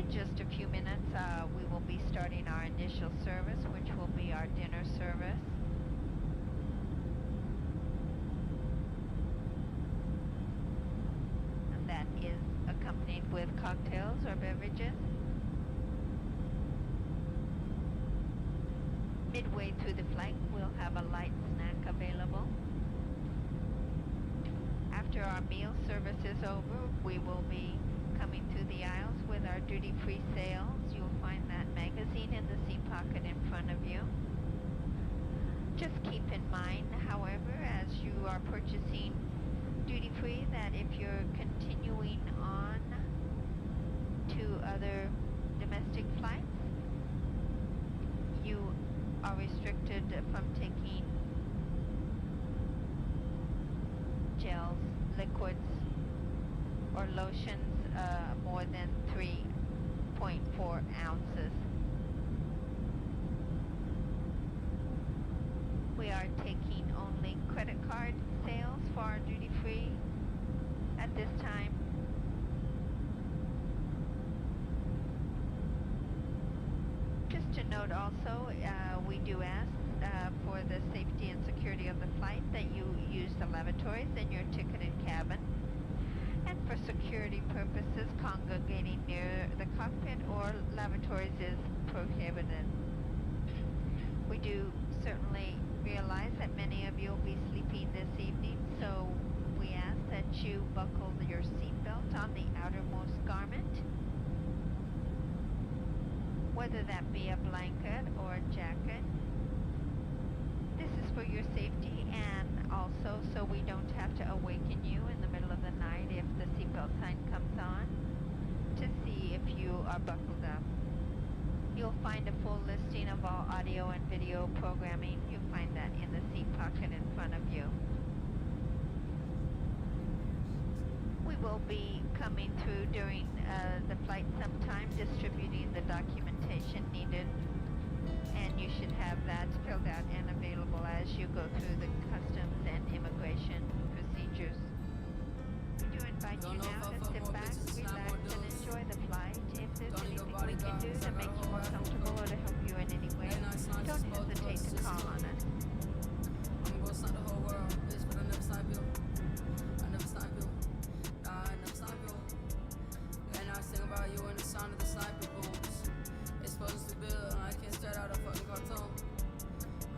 in just a few minutes, we will be starting our initial service, which will be our dinner service. And that is accompanied with cocktails or beverages. Midway through the flight, we'll have a light snack available. After our meal service is over, we will be coming through the aisles with our duty-free sales. You'll find that magazine in the seat pocket in front of you. Just keep in mind, however, as you are purchasing duty-free, that if you're continuing on to other domestic flights, you are restricted from taking gels, liquids, or lotions more than 3.4 ounces. We are taking only credit card sales for our duty-free at this time. Just to note also, we do ask for the safety and security of the flight that you use the lavatories in your ticketed cabin. And for security purposes, congregating near the cockpit or lavatories is prohibited. We do certainly realize that many of you will be sleeping this evening, so we ask that you buckle your seatbelt on the outermost garment, whether that be a blanket or a jacket. This is for your safety and also so we don't have to awaken you in the middle of the night if the seatbelt sign comes on to see if you are buckled up. You'll find a full listing of all audio and video programming. You'll find that in the seat pocket in front of you. We will be coming through during the flight sometime, distributing the documentation needed, and you should have that filled out and available as you go through the customs and immigration procedures. We do invite you now to sit back, relax, and enjoy the flight. If there's anything we can do to make you more comfortable or to help you in any way, don't hesitate to call on us. I'm gonna start the whole world, bitch, but I never signed bill. I never signed bill. Nah, I never signed bill. And I sing about you in the sound of the sniper booms. It's supposed to build, I can't start out a fucking cartoon.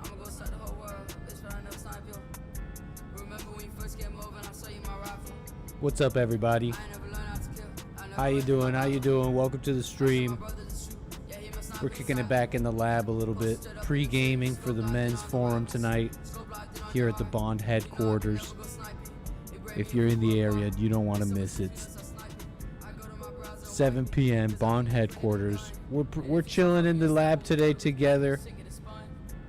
I'ma go start the whole world, bitch, but I never signed bill. Remember when you first came over and I saw you my rifle. What's up, everybody? How you doing? How you doing? Welcome to the stream. We're kicking it back in the lab a little bit. Pre-gaming for the men's forum tonight here at the Bond headquarters. If you're in the area, you don't want to miss it. 7 p.m. Bond headquarters. We're chilling in the lab today together,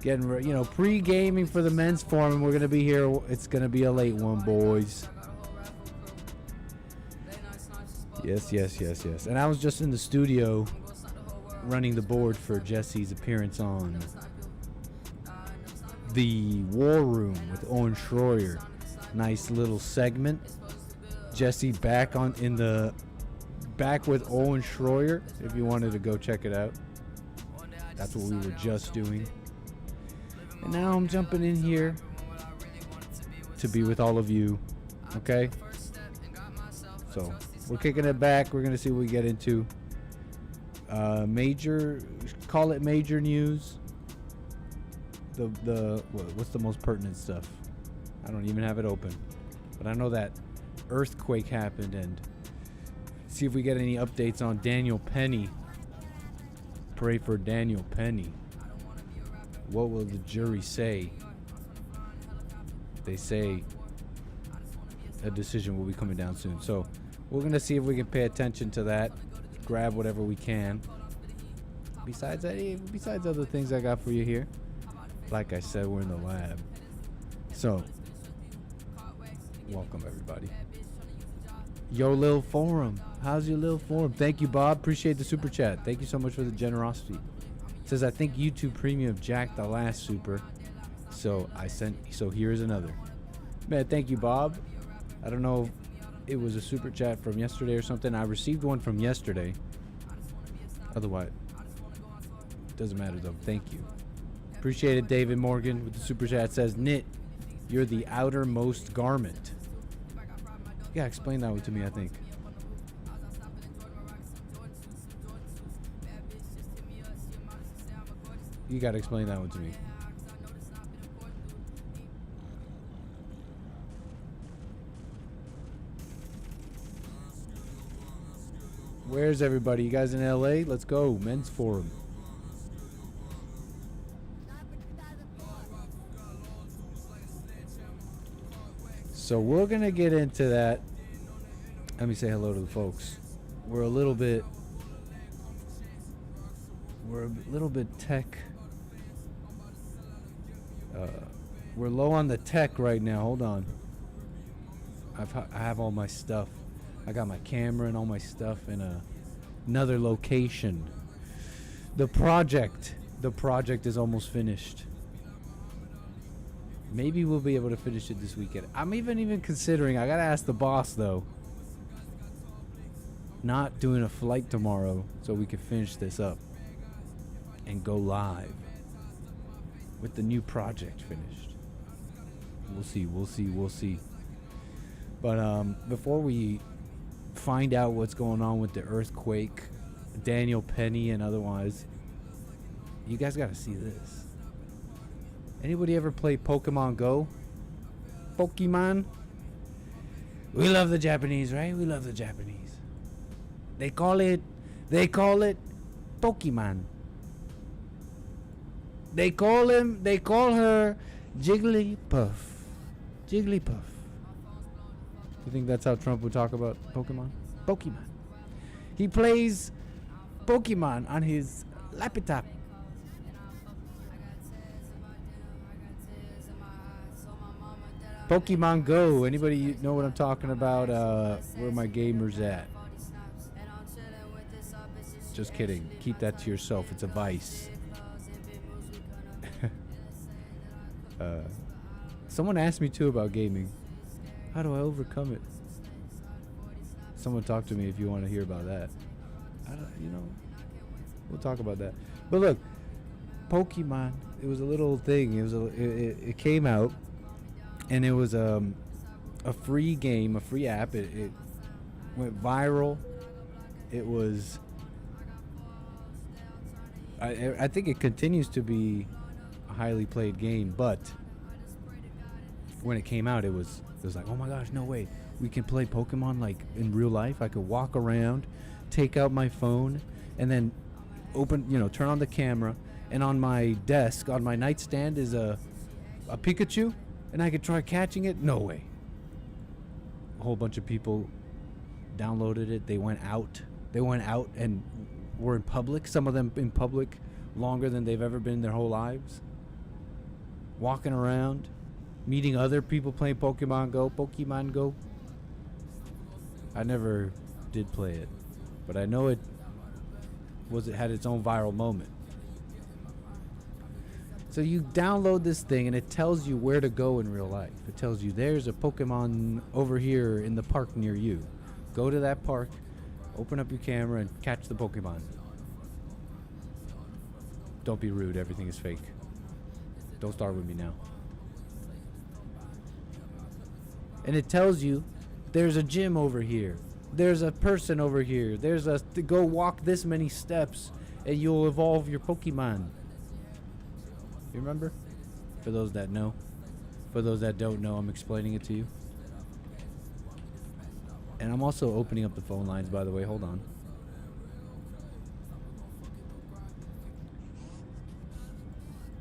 getting pre-gaming for the men's forum. We're gonna be here. It's gonna be a late one, boys. Yes. And I was just in the studio running the board for Jesse's appearance on the War Room with Owen Schroyer. Nice little segment. Jesse back with Owen Schroyer. If you wanted to go check it out, that's what we were just doing. And now I'm jumping in here to be with all of you. Okay. So we're kicking it back. We're gonna see what we get into. Call it major news. What's the most pertinent stuff? I don't even have it open, but I know that earthquake happened, and see if we get any updates on Daniel Penny. Pray for Daniel Penny. What will the jury say? They say a decision will be coming down soon. So we're gonna see if we can pay attention to that. Grab whatever we can. Besides other things I got for you here. Like I said, we're in the lab. So, welcome everybody. Yo, Lil Forum. How's your Lil Forum? Thank you, Bob. Appreciate the super chat. Thank you so much for the generosity. It says, I think YouTube Premium jacked the last super. So here's another. Man, thank you, Bob. I don't know if it was a super chat from yesterday or something. I received one from yesterday. Otherwise, doesn't matter though. Thank you. Appreciate it, David Morgan with the super chat. Says, knit, you're the outermost garment. Yeah, explain that one to me, I think. You gotta explain that one to me. Where's everybody? You guys in LA? Let's go. Men's Forum. So we're going to get into that. Let me say hello to the folks. We're a little bit tech. We're low on the tech right now. Hold on. I have all my stuff. I got my camera and all my stuff in another location. The project is almost finished. Maybe we'll be able to finish it this weekend. I'm even considering, I gotta ask the boss though, not doing a flight tomorrow so we can finish this up and go live with the new project finished. We'll see. But before we find out what's going on with the earthquake, Daniel Penny and otherwise, you guys gotta see this. Anybody ever play Pokemon Go? Pokemon? We love the Japanese, right? We love the Japanese. They call it Pokemon. They call her Jigglypuff. Jigglypuff. You think that's how Trump would talk about Pokemon? Pokemon. He plays Pokemon on his laptop. Pokemon Go. Anybody know what I'm talking about? Where my gamers at? Just kidding. Keep that to yourself. It's a vice. Someone asked me too about gaming. How do I overcome it? Someone talk to me if you want to hear about that. We'll talk about that. But look, Pokemon. It was a little thing. It came out, and it was a free game, a free app. It went viral. It was. I think it continues to be a highly played game, but when it came out, it was like, oh my gosh, no way, we can play Pokemon like in real life. I could walk around, take out my phone, and then turn on the camera, and on my desk, on my nightstand, is a Pikachu, and I could try catching it. No way. A whole bunch of people downloaded it. They went out and were in public. Some of them in public longer than they've ever been in their whole lives. Walking around, meeting other people playing Pokemon Go. I never did play it, but I know it had its own viral moment. So you download this thing and it tells you where to go in real life. It tells you there's a Pokemon over here in the park near you. Go to that park, open up your camera, and catch the Pokemon. Don't be rude, everything is fake. Don't start with me now. And it tells you there's a gym over here. There's a person over here. Go walk this many steps and you'll evolve your Pokemon. You remember? For those that know. For those that don't know, I'm explaining it to you. And I'm also opening up the phone lines, by the way. Hold on.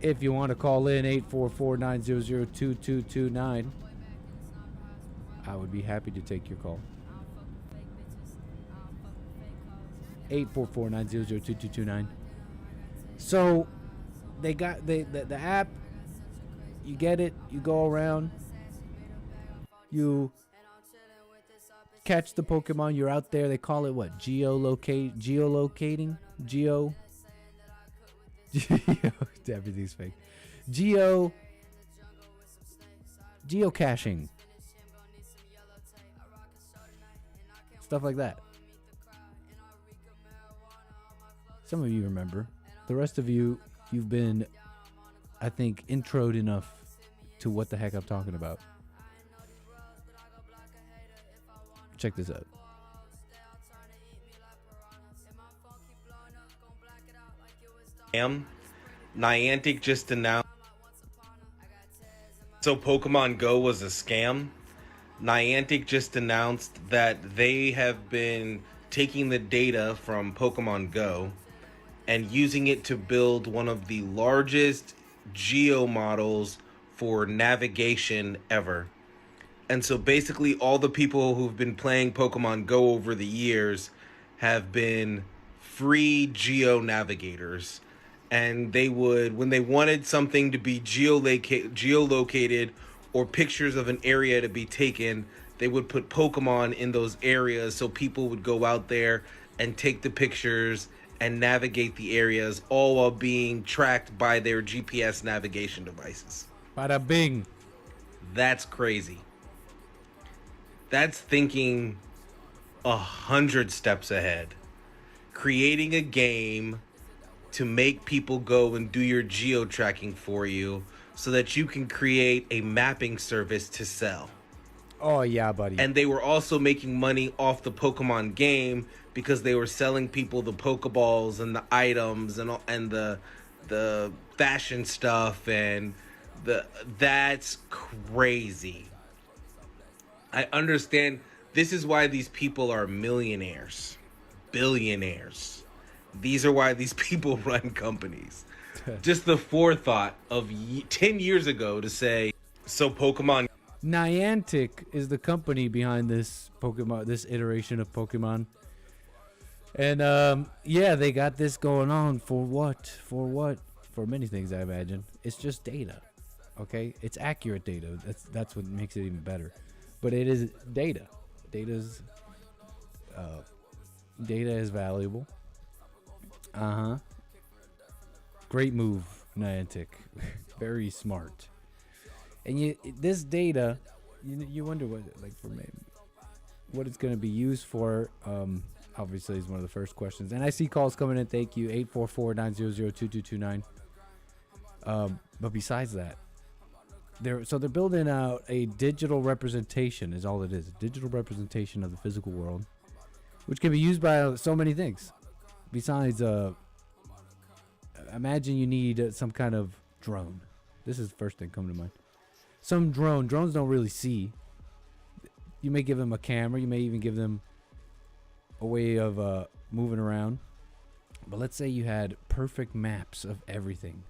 If you want to call in, 844-900-2229. I would be happy to take your call. 844-900-2229. So they got the app. You get it. You go around. You catch the Pokemon. You're out there. They call it what? Geolocating. Everything's fake. Geocaching. Stuff like that. Some of you remember. The rest of you, you've been, I think, introed enough to what the heck I'm talking about. Check this out. Niantic just announced so Pokemon Go was a scam. Niantic just announced that they have been taking the data from Pokemon Go and using it to build one of the largest geo models for navigation ever. And so basically all the people who've been playing Pokemon Go over the years have been free geo navigators. And they would, when they wanted something to be geolocated or pictures of an area to be taken, they would put Pokemon in those areas so people would go out there and take the pictures and navigate the areas, all while being tracked by their GPS navigation devices. Bada bing. That's crazy. That's thinking 100 steps ahead. Creating a game to make people go and do your geo tracking for you so that you can create a mapping service to sell. Oh, yeah, buddy. And they were also making money off the Pokemon game because they were selling people the Pokeballs and the items and the fashion stuff and that's crazy. I understand this is why these people are millionaires, billionaires. These are why these people run companies. Just the forethought of 10 years ago to say, so Pokemon. Niantic is the company behind this Pokemon, this iteration of Pokemon. And yeah, they got this going on for what? For what? For many things, I imagine. It's just data. Okay? It's accurate data. That's what makes it even better. But it is data. Data is valuable. Great move, Niantic. Very smart. And this data, you wonder what, like, for me, what it's going to be used for. Obviously, is one of the first questions. And I see calls coming in. Thank you, 844-900-2229. But besides that, they're building out a digital representation. Is all it is. A digital representation of the physical world, which can be used by so many things. Besides, imagine you need some kind of drone. This is the first thing coming to mind. Some drone. Drones don't really see. You may give them a camera. You may even give them a way of moving around. But let's say you had perfect maps of everything.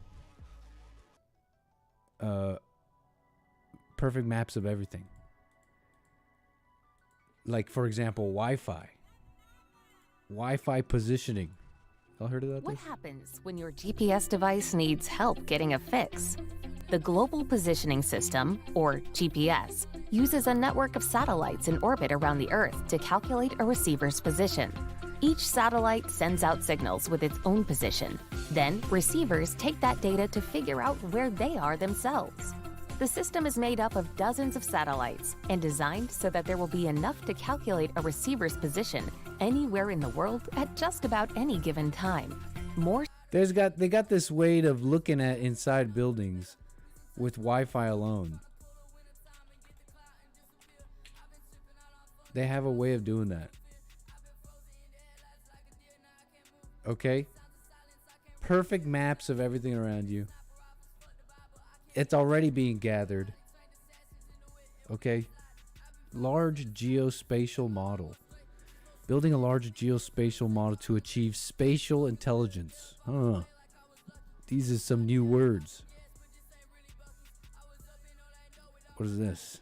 Perfect maps of everything. Like, for example, Wi-Fi. Wi-Fi positioning. Y'all heard about What this? happens when your GPS device needs help getting a fix? The Global Positioning System, or GPS, uses a network of satellites in orbit around the Earth to calculate a receiver's position. Each satellite sends out signals with its own position. Then, receivers take that data to figure out where they are themselves. The system is made up of dozens of satellites and designed so that there will be enough to calculate a receiver's position anywhere in the world at just about any given time. They got this way of looking at inside buildings with Wi-Fi alone. They have a way of doing that. Okay? Perfect maps of everything around you. It's already being gathered. Okay? Large geospatial model. Building a large geospatial model to achieve spatial intelligence. Huh. These are some new words. What is this?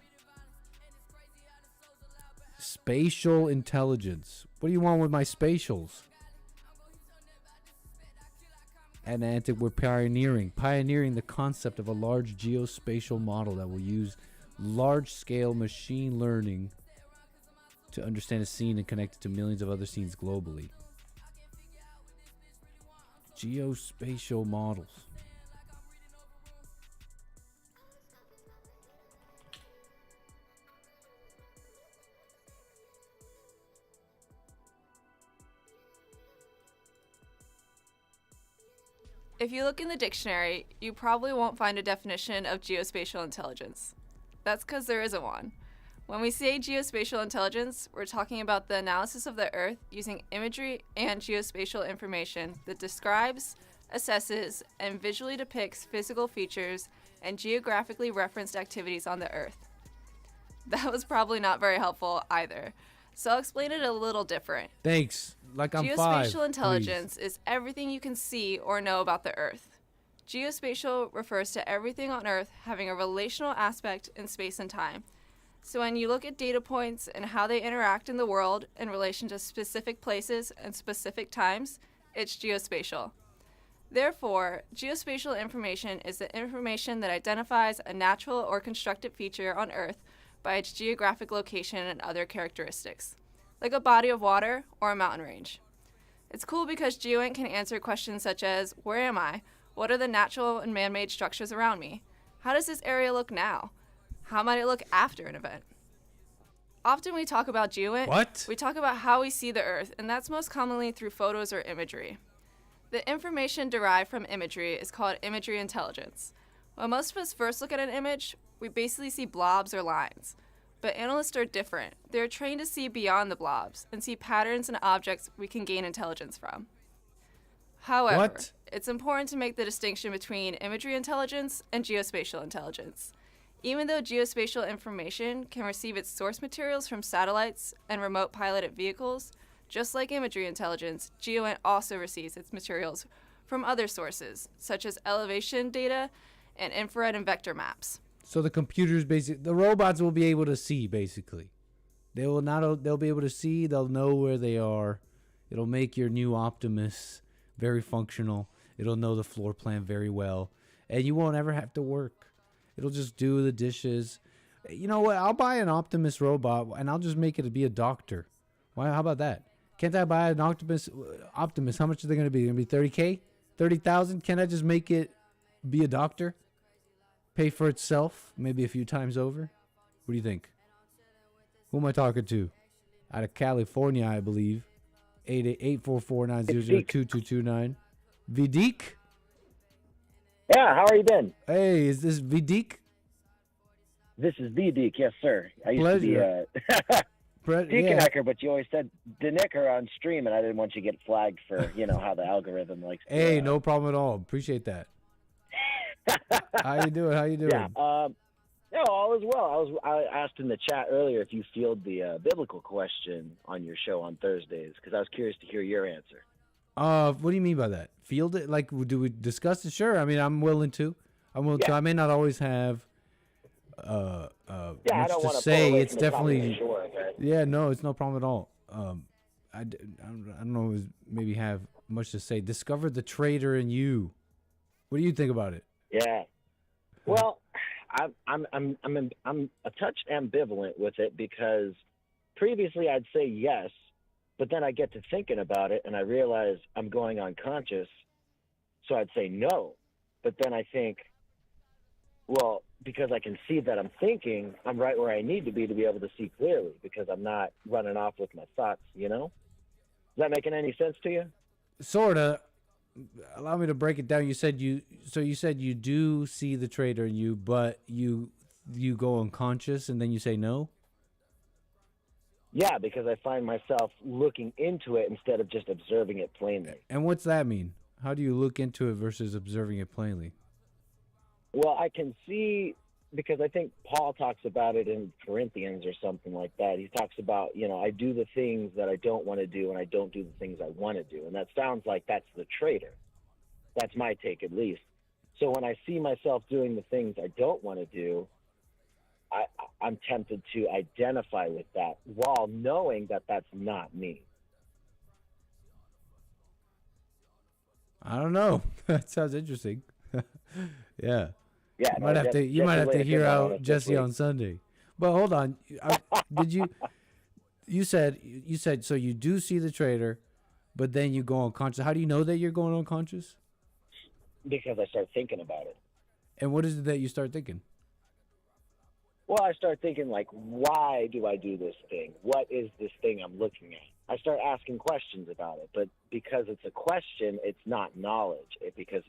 Spatial intelligence. What do you want with my spatials? At Niantic, we're pioneering the concept of a large geospatial model that will use large-scale machine learning to understand a scene and connect it to millions of other scenes globally. Geospatial models. If you look in the dictionary, you probably won't find a definition of geospatial intelligence. That's because there isn't one. When we say geospatial intelligence, we're talking about the analysis of the Earth using imagery and geospatial information that describes, assesses, and visually depicts physical features and geographically referenced activities on the Earth. That was probably not very helpful either, so I'll explain it a little different. Thanks. Like I'm five. Geospatial intelligence is everything you can see or know about the Earth. Geospatial refers to everything on Earth having a relational aspect in space and time. So when you look at data points and how they interact in the world in relation to specific places and specific times, it's geospatial. Therefore, geospatial information is the information that identifies a natural or constructed feature on Earth by its geographic location and other characteristics, like a body of water or a mountain range. It's cool because GeoInt can answer questions such as, where am I? What are the natural and man-made structures around me? How does this area look now? How might it look after an event? Often we talk about GeoInt, we talk about how we see the Earth, and that's most commonly through photos or imagery. The information derived from imagery is called imagery intelligence. When most of us first look at an image, we basically see blobs or lines. But analysts are different. They're trained to see beyond the blobs and see patterns and objects we can gain intelligence from. However, it's important to make the distinction between imagery intelligence and geospatial intelligence. Even though geospatial information can receive its source materials from satellites and remote piloted vehicles, just like imagery intelligence, GeoInt also receives its materials from other sources, such as elevation data and infrared and vector maps. So the computers the robots will be able to see, basically. They'll be able to see, they'll know where they are. It'll make your new Optimus very functional. It'll know the floor plan very well. And you won't ever have to work. It'll just do the dishes. You know what? I'll buy an Optimus robot and I'll just make it to be a doctor. Why? How about that? Can't I buy an Optimus? How much are they going to be? Going to be $30K? $30,000? Can't I just make it be a doctor? Pay for itself, maybe a few times over? What do you think? Who am I talking to? Out of California, I believe. 844-900-2229. Vidik? Yeah, how are you been? Hey, is this Vidik? This is Vidik, yes, sir. I used to be Deacon Hacker, but you always said Denicker on stream, and I didn't want you to get flagged for, how the algorithm likes to. Hey, no problem at all. Appreciate that. How you doing? Yeah, no, all is well. I asked in the chat earlier if you field the biblical question on your show on Thursdays, because I was curious to hear your answer. What do you mean by that? Field it? Like, do we discuss it? Sure. I mean, I'm willing to. I may not always have much to say. It's definitely. Sure, okay? Yeah, no, it's no problem at all. I don't know. Maybe have much to say. Discover the traitor in you. What do you think about it? Yeah. Well, I'm a touch ambivalent with it because previously I'd say yes, but then I get to thinking about it and I realize I'm going unconscious, so I'd say no. But then I think, well, because I can see that I'm thinking, I'm right where I need to be able to see clearly because I'm not running off with my thoughts, Is that making any sense to you? Sorta. Allow me to break it down. You said you do see the traitor in you, but you go unconscious and then you say no? Yeah, because I find myself looking into it instead of just observing it plainly. And what's that mean? How do you look into it versus observing it plainly? Well, I can see, because I think Paul talks about it in Corinthians or something like that. He talks about, I do the things that I don't want to do and I don't do the things I want to do. And that sounds like that's the traitor. That's my take, at least. So when I see myself doing the things I don't want to do, I'm tempted to identify with that while knowing that that's not me. I don't know. That sounds interesting. Yeah. Yeah, you might have to hear out Jesse on Sunday. But hold on, you said so you do see the traitor, but then you go unconscious. How do you know that you're going unconscious? Because I start thinking about it. And what is it that you start thinking? Well, I start thinking, like, why do I do this thing? What is this thing I'm looking at? I start asking questions about it, but because it's a question, it's not knowledge. Because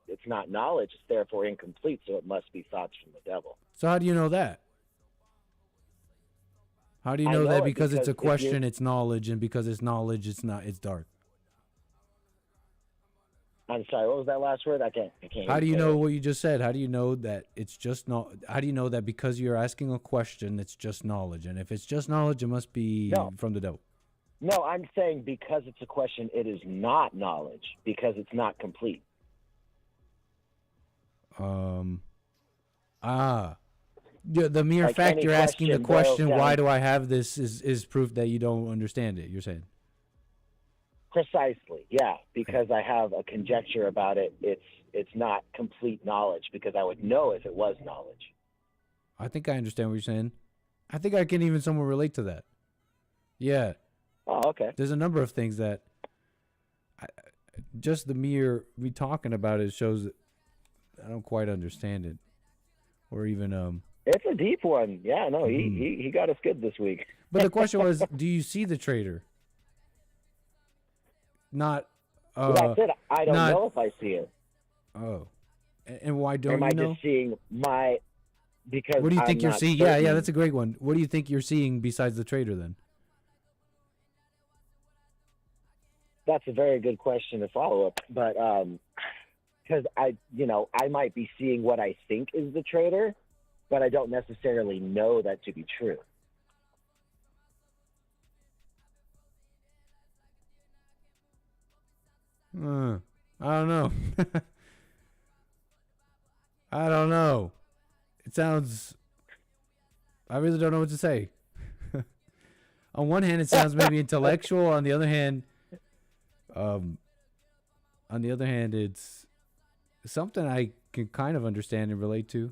it's not knowledge. It's therefore incomplete, so it must be thoughts from the devil. So how do you know that? How do you I know know that it because it's a because if you- question, it's knowledge, and because it's knowledge, it's not, it's dark? I'm sorry, what was that last word? I can't. How do you know what you just said? How do you know that it's just not? How do you know that because you're asking a question, it's just knowledge? And if it's just knowledge, it must be from the devil. No, I'm saying because it's a question, it is not knowledge because it's not complete. The mere Like fact any you're asking the question question, boils why down- do I have this, is proof that you don't understand it. You're saying. Precisely, yeah. Because I have a conjecture about it. It's not complete knowledge because I would know if it was knowledge. I think I understand what you're saying. I think I can even somewhat relate to that. Yeah. Oh, okay. There's a number of things that just the mere me talking about it shows that I don't quite understand it, or even It's a deep one. Yeah, no, he got us good this week. But the question was, do you see the traitor? Not. That's it. I don't not- know if I see it. Oh, and why Or don't am I you know? just seeing my? Because What do you think I'm you're not seeing? Yeah, certain. that's a great one. What do you think you're seeing besides the traitor then? That's a very good question to follow up, but because I might be seeing what I think is the traitor, but I don't necessarily know that to be true. I don't know. I don't know. It sounds. I really don't know what to say. On one hand, it sounds maybe intellectual. On the other hand, it's something I can kind of understand and relate to.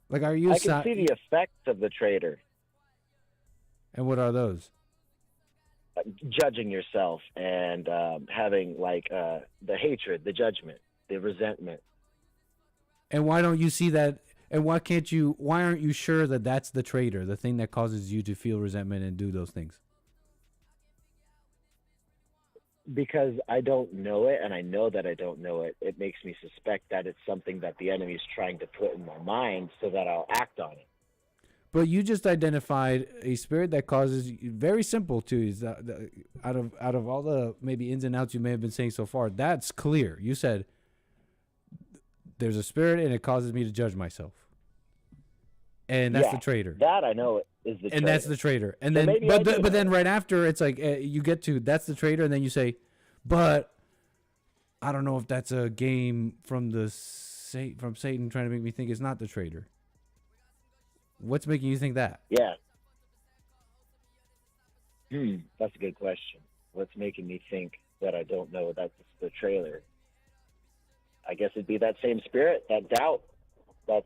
Like, are you? I can see the effects of the traitor. And what are those? Judging yourself and having the hatred, the judgment, the resentment. And why don't you see that? And why aren't you sure that that's the traitor, the thing that causes you to feel resentment and do those things? Because I don't know it, and I know that I don't know it. It makes me suspect that it's something that the enemy is trying to put in my mind so that I'll act on it. But you just identified a spirit that causes, very simple too. Is out of all the maybe ins and outs you may have been saying so far, that's clear. You said there's a spirit and it causes me to judge myself, and that's the traitor. That I know is the traitor. And that's the traitor. And So then, maybe I do but then know. right after, it's like you get to that's the traitor, and then you say, but I don't know if that's a game from from Satan trying to make me think it's not the traitor. What's making you think that? Yeah. That's a good question. What's making me think that I don't know that's the trailer? I guess it'd be that same spirit, that doubt, that,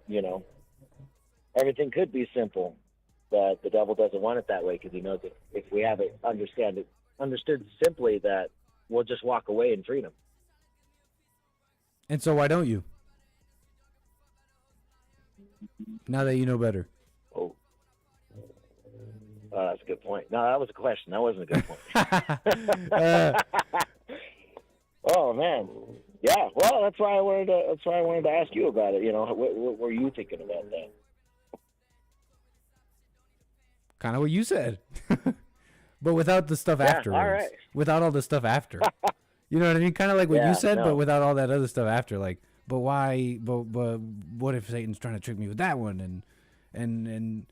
everything could be simple, but the devil doesn't want it that way because he knows if we have it understood simply, that we'll just walk away in freedom. And so why don't you? Now that you know better. That's a good point. No, that was a question. That wasn't a good point. Oh man, yeah. Well, that's why I wanted to ask you about it. What were you thinking about that? Kind of what you said, but without the stuff afterwards. All right. Without all the stuff after. You know what I mean? Kind of like what you said, but without all that other stuff after. Like, but why? But what if Satan's trying to trick me with that one? And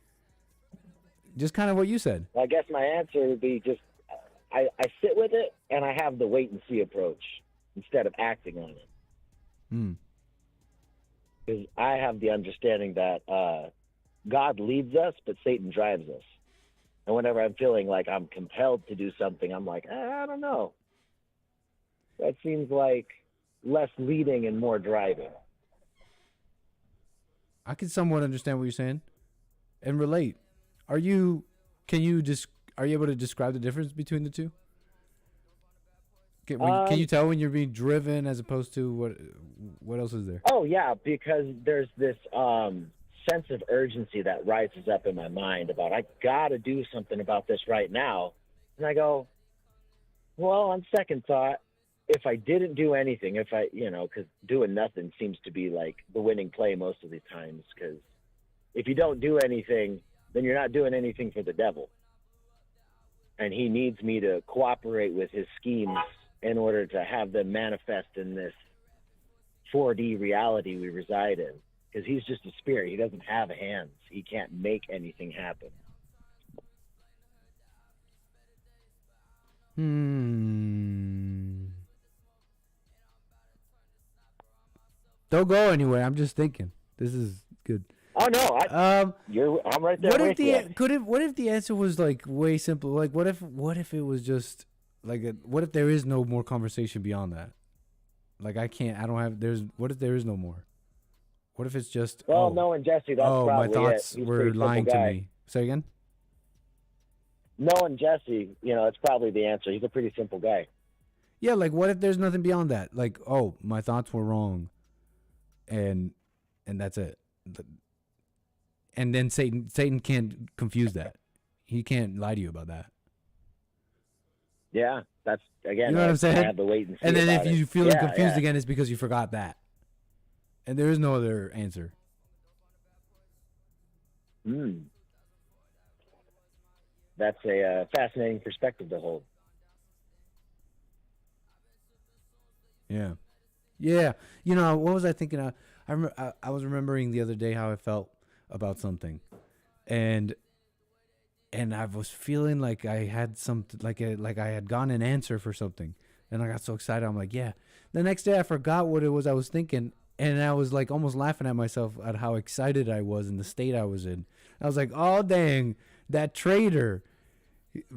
just kind of what you said. I guess my answer would be just I sit with it and I have the wait and see approach instead of acting on it. Because I have the understanding that God leads us, but Satan drives us. And whenever I'm feeling like I'm compelled to do something, I'm like, I don't know. That seems like less leading and more driving. I can somewhat understand what you're saying and relate. Are you able to describe the difference between the two? Can you tell when you're being driven as opposed to what else is there? Oh yeah, because there's this sense of urgency that rises up in my mind about I gotta do something about this right now. And I go, well, on second thought, if I didn't do anything, if I, because doing nothing seems to be like the winning play most of the times. Because if you don't do anything, then you're not doing anything for the devil. And he needs me to cooperate with his schemes in order to have them manifest in this 4D reality we reside in. Because he's just a spirit. He doesn't have hands. He can't make anything happen. Don't go anywhere. I'm just thinking. This is good. Oh no, I'm right there with you. What if the answer was like way simpler? Like what if it was just like what if there is no more conversation beyond that? Like what if there is no more? What if it's just knowing Jesse, that's probably my thoughts it. were lying to me. Say again? Knowing Jesse, it's probably the answer. He's a pretty simple guy. Yeah, like what if there's nothing beyond that? Like, oh, my thoughts were wrong. And that's it. And then Satan can't confuse that. He can't lie to you about that. Yeah, that's again. You know what I'm saying? I have to wait and see. And then if you feel confused yeah. again, it's because you forgot that. And there is no other answer. That's a fascinating perspective to hold. Yeah. Yeah. What was I thinking of? I was remembering the other day how I felt about something. And I was feeling like I had something, like I had gotten an answer for something. And I got so excited. I'm like, yeah. The next day I forgot what it was I was thinking. And I was like almost laughing at myself at how excited I was in the state I was in. I was like, oh, dang, that traitor.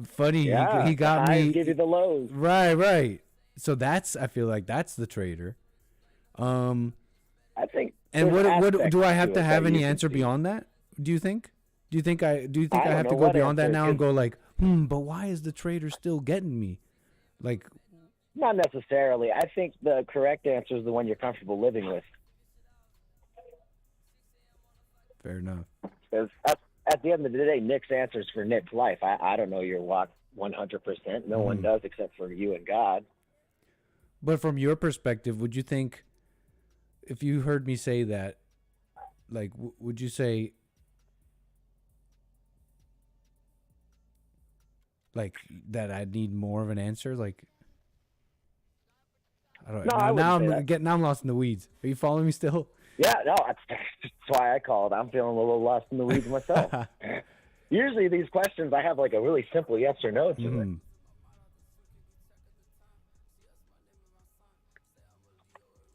Funny, yeah, he got me. Give you the lows. Right. So I feel like that's the traitor. I think. And what do I have to have any answer beyond that? Do you think? Do you think I have to go beyond that now and go like, but why is the traitor still getting me? Like, not necessarily. I think the correct answer is the one you're comfortable living with. Fair enough. Because at the end of the day, Nick's answers for Nick's life. I don't know your walk 100%. No one does except for you and God. But from your perspective, would you think, if you heard me say that, like, would you say, like, that I need more of an answer? Like, I don't know. Now I'm lost in the weeds. Are you following me still? Yeah, no, that's why I called. I'm feeling a little lost in the weeds myself. Usually these questions, I have like a really simple yes or no to it.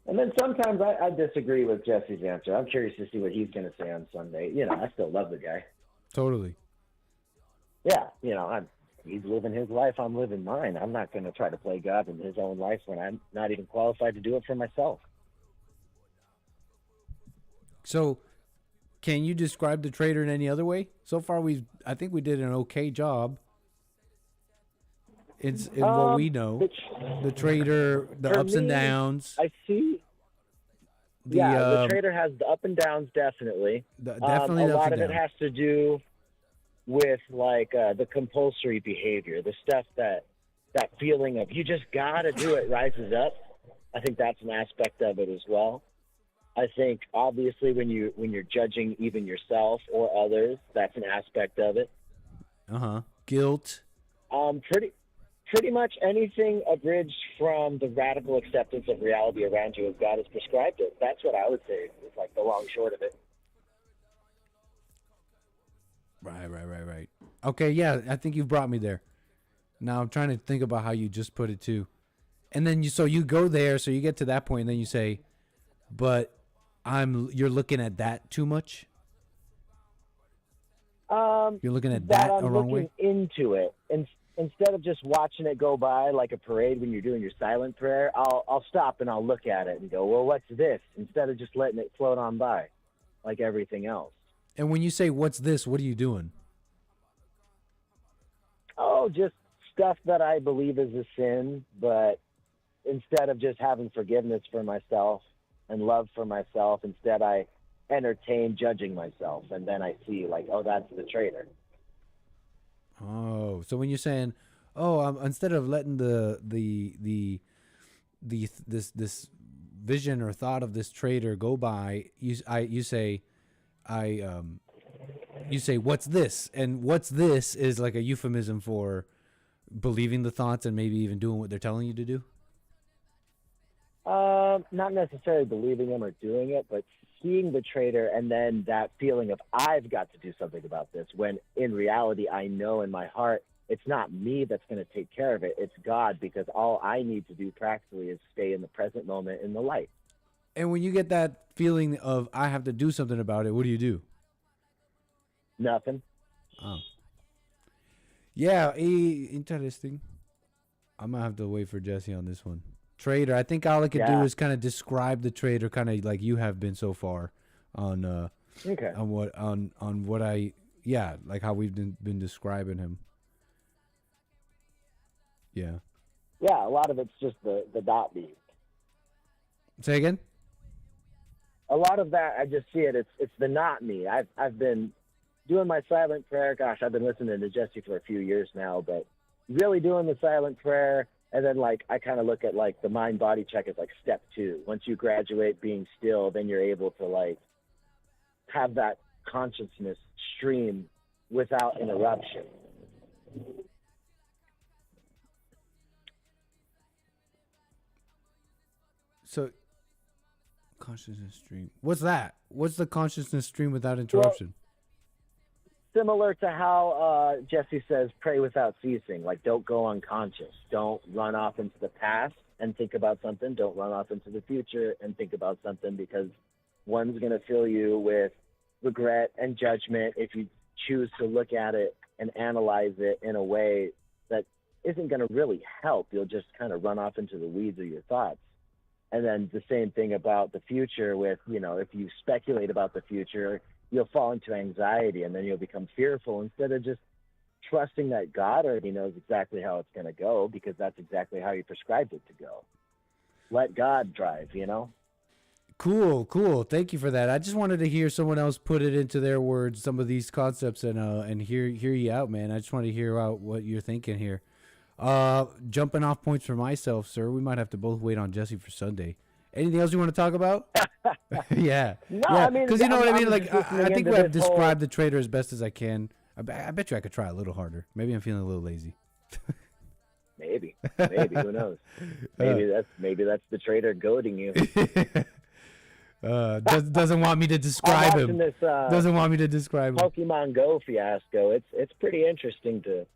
And then sometimes I disagree with Jesse's answer. I'm curious to see what he's going to say on Sunday. I still love the guy. Totally. Yeah, he's living his life. I'm living mine. I'm not going to try to play God in his own life when I'm not even qualified to do it for myself. So, can you describe the traitor in any other way? So far, I think we did an okay job. It's in what we know. The traitor, the ups and downs. I see. The traitor has the up and downs, definitely. Definitely a lot of it has to do with like the compulsory behavior, the stuff that feeling of you just gotta do it rises up. I think that's an aspect of it as well. I think obviously when you're judging even yourself or others, that's an aspect of it. Guilt. Pretty much anything abridged from the radical acceptance of reality around you as God has prescribed it. That's what I would say is like the long short of it. Right. Okay, yeah, I think you've brought me there. Now I'm trying to think about how you just put it too. And then you go there, so you get to that point, and then you say, but you're looking at that too much? You're looking at that a wrong way? I'm looking into it. Instead of just watching it go by like a parade when you're doing your silent prayer, I'll stop and I'll look at it and go, well, what's this? Instead of just letting it float on by like everything else. And when you say, what's this, what are you doing? Oh, just stuff that I believe is a sin, but instead of just having forgiveness for myself and love for myself, instead I entertain judging myself, and then I see like, oh, that's the traitor. Oh, so when you're saying, instead of letting the this vision or thought of this trader go by, you say, what's this? And what's this is like a euphemism for believing the thoughts and maybe even doing what they're telling you to do. Not necessarily believing them or doing it, but seeing the trader and then that feeling of I've got to do something about this, when in reality I know in my heart it's not me that's going to take care of it, it's God, because all I need to do practically is stay in the present moment in the light. And when you get that feeling of I have to do something about it, what do you do? Nothing. Oh. Yeah, interesting. I'm going to have to wait for Jesse on this one. Trader, I think all I could do is kind of describe the trader kind of like you have been so far on what I like how we've been describing him. Yeah. Yeah, a lot of it's just the dot beat. Say again? A lot of that, I just see it. It's the not me. I've been doing my silent prayer. Gosh, I've been listening to Jesse for a few years now, but really doing the silent prayer. And then, like, I kind of look at, like, the mind-body check as, like, step 2. Once you graduate being still, then you're able to, like, have that consciousness stream without interruption. So, consciousness stream. What's that? What's the consciousness stream without interruption? Well, similar to how Jesse says, pray without ceasing. Like, don't go unconscious. Don't run off into the past and think about something. Don't run off into the future and think about something, because one's going to fill you with regret and judgment if you choose to look at it and analyze it in a way that isn't going to really help. You'll just kind of run off into the weeds of your thoughts. And then the same thing about the future with, if you speculate about the future, you'll fall into anxiety, and then you'll become fearful instead of just trusting that God already knows exactly how it's going to go, because that's exactly how He prescribed it to go. Let God drive, Cool. Thank you for that. I just wanted to hear someone else put it into their words, some of these concepts, and hear you out, man. I just want to hear out what you're thinking here. Jumping off points for myself, sir. We might have to both wait on Jesse for Sunday. Anything else you want to talk about? Yeah. No, yeah. I mean, because you know what I mean. Like, I think I've described the trader as best as I can. I bet you I could try a little harder. Maybe I'm feeling a little lazy. Maybe. Who knows? Maybe that's the trader goading you. Doesn't want me to describe him. Doesn't want me to describe him. Pokemon Go fiasco. It's pretty interesting to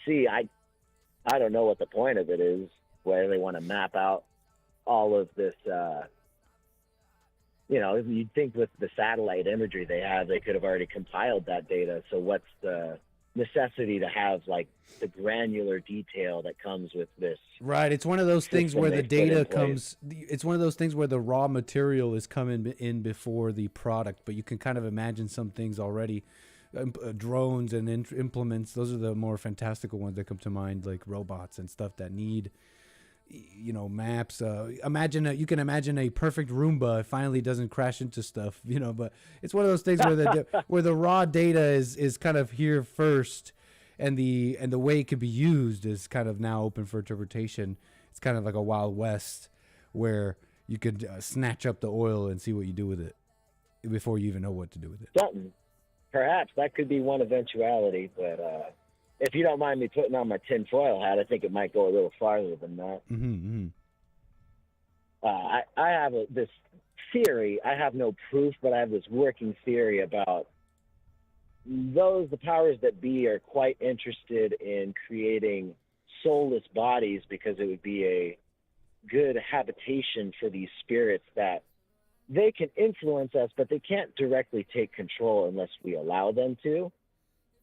see. I don't know what the point of it is, where they want to map out all of this. You'd think with the satellite imagery they have, they could have already compiled that data. So what's the necessity to have, like, the granular detail that comes with this? Right. It's one of those things where the data comes. It's one of those things where the raw material is coming in before the product, but you can kind of imagine some things already. Drones and implements, those are the more fantastical ones that come to mind, like robots and stuff that need, maps. You can imagine a perfect Roomba. It finally doesn't crash into stuff, but it's one of those things where where the raw data is kind of here first, and the way it can be used is kind of now open for interpretation. It's kind of like a Wild West where you could snatch up the oil and see what you do with it before you even know what to do with it. Something. Perhaps that could be one eventuality, but if you don't mind me putting on my tinfoil hat, I think it might go a little farther than that. Mm-hmm. I have this theory. I have no proof, but I have this working theory about the powers that be are quite interested in creating soulless bodies, because it would be a good habitation for these spirits that they can influence us, but they can't directly take control unless we allow them to.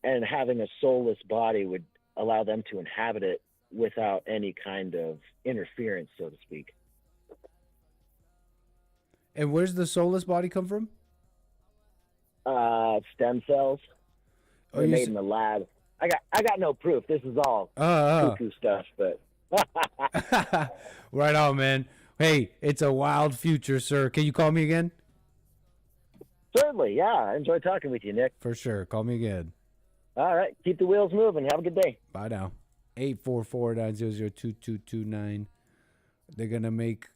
And having a soulless body would allow them to inhabit it without any kind of interference, so to speak. And where's the soulless body come from? Stem cells. They're made in the lab. I got no proof. This is all cuckoo stuff, but right on, man. Hey, it's a wild future, sir. Can you call me again? Certainly, yeah. I enjoy talking with you, Nick. For sure. Call me again. All right. Keep the wheels moving. Have a good day. Bye now. 844-900-2229. They're gonna make.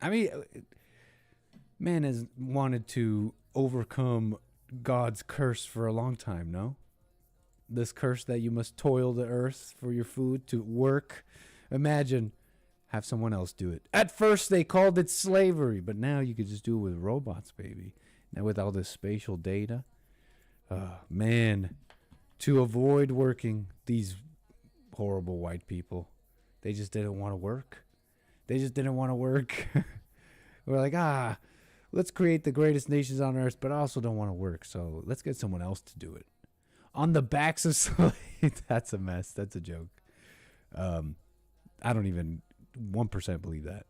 I mean, man has wanted to overcome God's curse for a long time. No, this curse that you must toil the earth for your food to work. Imagine, have someone else do it. At first they called it slavery, but now you could just do it with robots, baby. Now with all this spatial data, man, to avoid working, these horrible white people, they just didn't want to work. We're like, let's create the greatest nations on earth, but I also don't want to work, so let's get someone else to do it. On the backs of slaves. That's a mess. That's a joke. I don't even 1% believe that.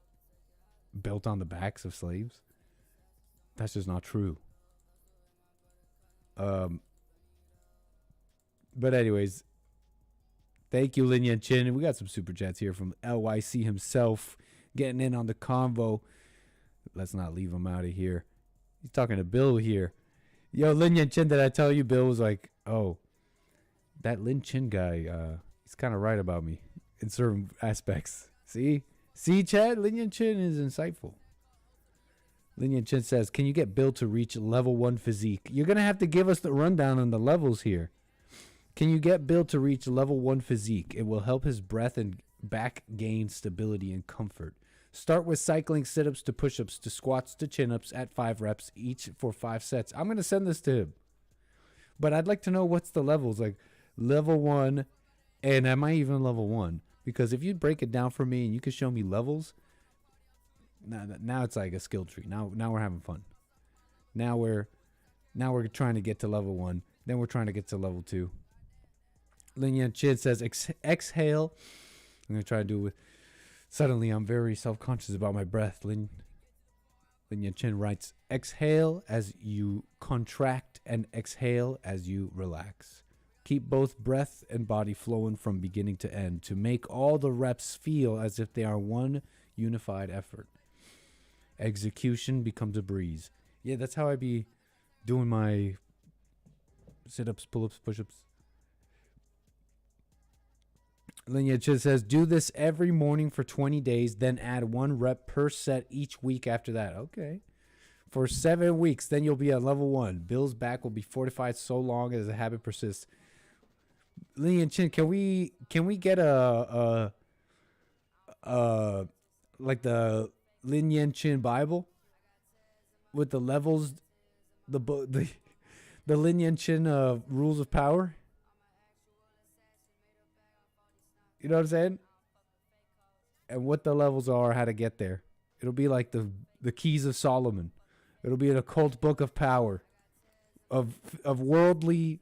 Built on the backs of slaves? That's just not true. But anyways, thank you, Lin Yan Chin. We got some super chats here from LYC himself, getting in on the convo. Let's not leave him out of here. He's talking to Bill here. Yo, Lin Yan Chin, did I tell you? Bill was like, oh, that Lin Chin guy, he's kind of right about me in certain aspects. See, Chad? Lin Yan Chin is insightful. Lin Yan Chin says, can you get Bill to reach level 1 physique? You're going to have to give us the rundown on the levels here. Can you get Bill to reach level 1 physique? It will help his breath and back gain stability and comfort. Start with cycling sit-ups to push-ups to squats to chin-ups at 5 reps each for 5 sets. I'm going to send this to him. But I'd like to know what's the levels. Like level 1, and am I even level 1? Because if you break it down for me and you can show me levels, now it's like a skill tree. Now we're having fun. Now we're trying to get to level 1. Then we're trying to get to level 2. Lin Yan Chin says, exhale. I'm going to try to do it with... Suddenly, I'm very self-conscious about my breath. Lin Yan Chin writes, exhale as you contract and exhale as you relax. Keep both breath and body flowing from beginning to end to make all the reps feel as if they are one unified effort. Execution becomes a breeze. Yeah, that's how I be doing my sit-ups, pull-ups, push-ups. Lin Yan Chin says, do this every morning for 20 days, then add 1 rep per set each week after that. Okay. For 7 weeks, then you'll be at level 1. Bill's back will be fortified so long as the habit persists. Lin Yan Chin, can we get a like the Lin Yan Chin Bible with the levels, the Lin Yan Chin rules of power? You know what I'm saying? And what the levels are, how to get there. It'll be like the keys of Solomon. It'll be an occult book of power, of worldly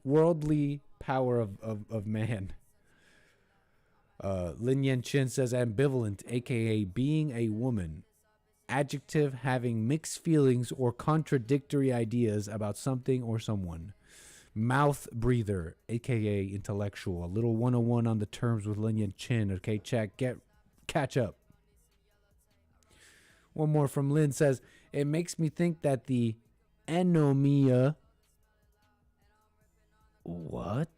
power of man. Lin Yan Chin says ambivalent, aka being a woman. Adjective having mixed feelings or contradictory ideas about something or someone. Mouth breather, aka intellectual. A little 101 on the terms with Lin Yan Chin. Okay, chat, catch up. One more from Lin says, it makes me think that the anomia. What?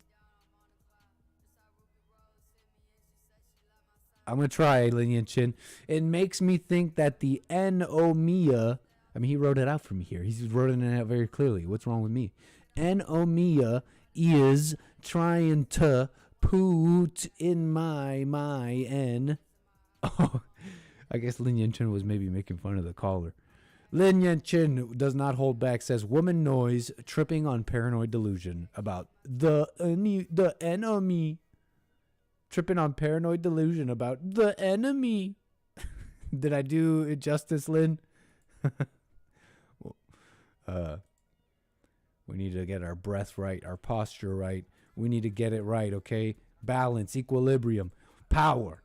I'm going to try, Lin Yan Chin. It makes me think that the anomia. I mean, he wrote it out for me here. He's wrote it out very clearly. What's wrong with me? Anomia is trying to put in my N. Oh, I guess Lin Yan Chin was maybe making fun of the caller. Lin Yan Chin does not hold back, says woman noise tripping on paranoid delusion about the enemy. Tripping on paranoid delusion about the enemy. Did I do it justice, Lin? We need to get our breath right, our posture right. We need to get it right, okay? Balance, equilibrium, power.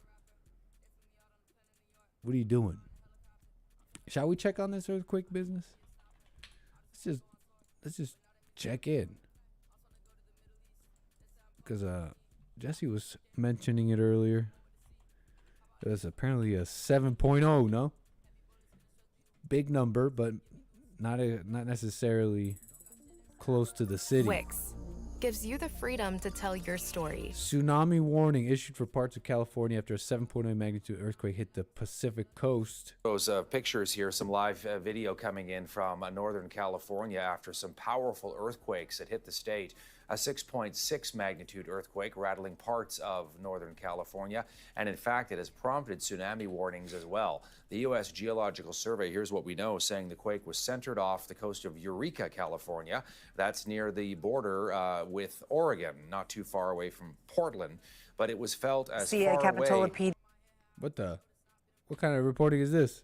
What are you doing? Shall we check on this earthquake business? Let's just check in. Because Jesse was mentioning it earlier. It was apparently a 7.0, no? Big number, but not necessarily close to the city. Wix, gives you the freedom to tell your story. Tsunami warning issued for parts of California after a 7.0 magnitude earthquake hit the Pacific coast. Those pictures here, some live video coming in from Northern California after some powerful earthquakes that hit the state. A 6.6 magnitude earthquake rattling parts of Northern California, and in fact it has prompted tsunami warnings as well. The U.S. Geological Survey, here's what we know, saying the quake was centered off the coast of Eureka, California. That's near the border with Oregon, not too far away from Portland, but it was felt as far away. What kind of reporting is this?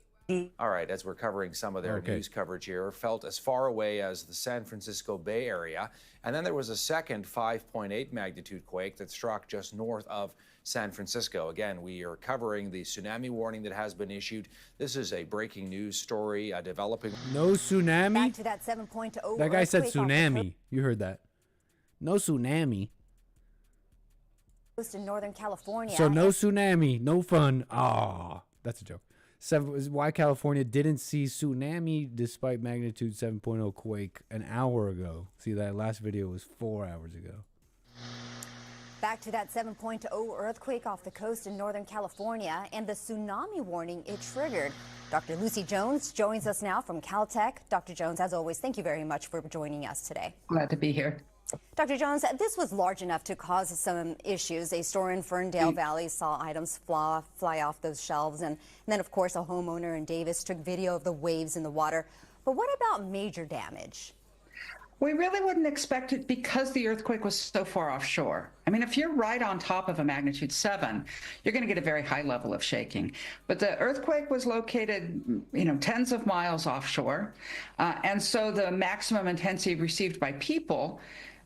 All right, as we're covering some of their news coverage here, felt as far away as the San Francisco Bay Area. And then there was a second 5.8 magnitude quake that struck just north of San Francisco. Again, we are covering the tsunami warning that has been issued. This is a breaking news story developing. No tsunami? Back to that 7.0. That guy said tsunami. You heard that. No tsunami. In Northern California. So no tsunami, no fun. Ah, that's a joke. Why California didn't see tsunami despite magnitude 7.0 quake an hour ago. See, that last video was 4 hours ago. Back to that 7.0 earthquake off the coast in Northern California and the tsunami warning it triggered. Dr. Lucy Jones joins us now from Caltech. Dr. Jones, as always, thank you very much for joining us today. Glad to be here. Dr. Jones, this was large enough to cause some issues. A store in Ferndale Valley saw items fly off those shelves. And then, of course, a homeowner in Davis took video of the waves in the water. But what about major damage? We really wouldn't expect it because the earthquake was so far offshore. I mean, if you're right on top of a magnitude 7, you're going to get a very high level of shaking. But the earthquake was located, tens of miles offshore. And so the maximum intensity received by people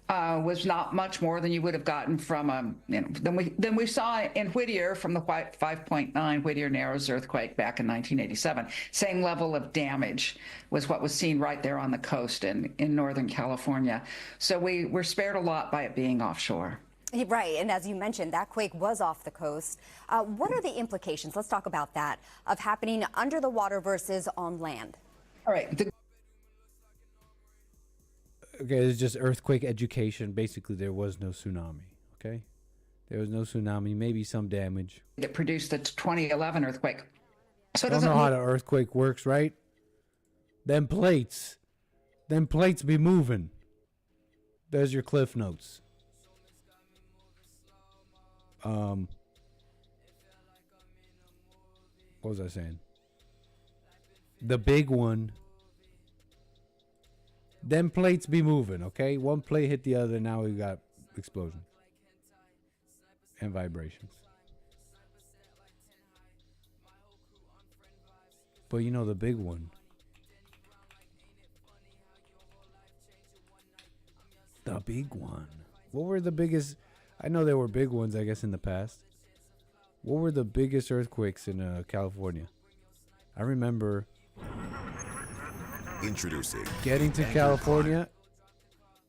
was not much more than you would have gotten from than we saw in Whittier from the 5.9 Whittier Narrows earthquake back in 1987. Same level of damage was what was seen right there on the coast in Northern California. So we were spared a lot by it being offshore. Right, and as you mentioned, that quake was off the coast. What are the implications? Let's talk about that, of happening under the water versus on land. All right. Okay, it's just earthquake education. Basically, there was no tsunami, okay? There was no tsunami, maybe some damage. That produced the 2011 earthquake. So I don't know how the earthquake works, right? Them plates be moving. There's your cliff notes. What was I saying? The big one. Them plates be moving, okay? One plate hit the other, now we got explosion and vibrations. But you know the big one. The big one. What were the biggest? I know there were big ones, I guess, in the past. What were the biggest earthquakes in California? I remember introducing getting to California,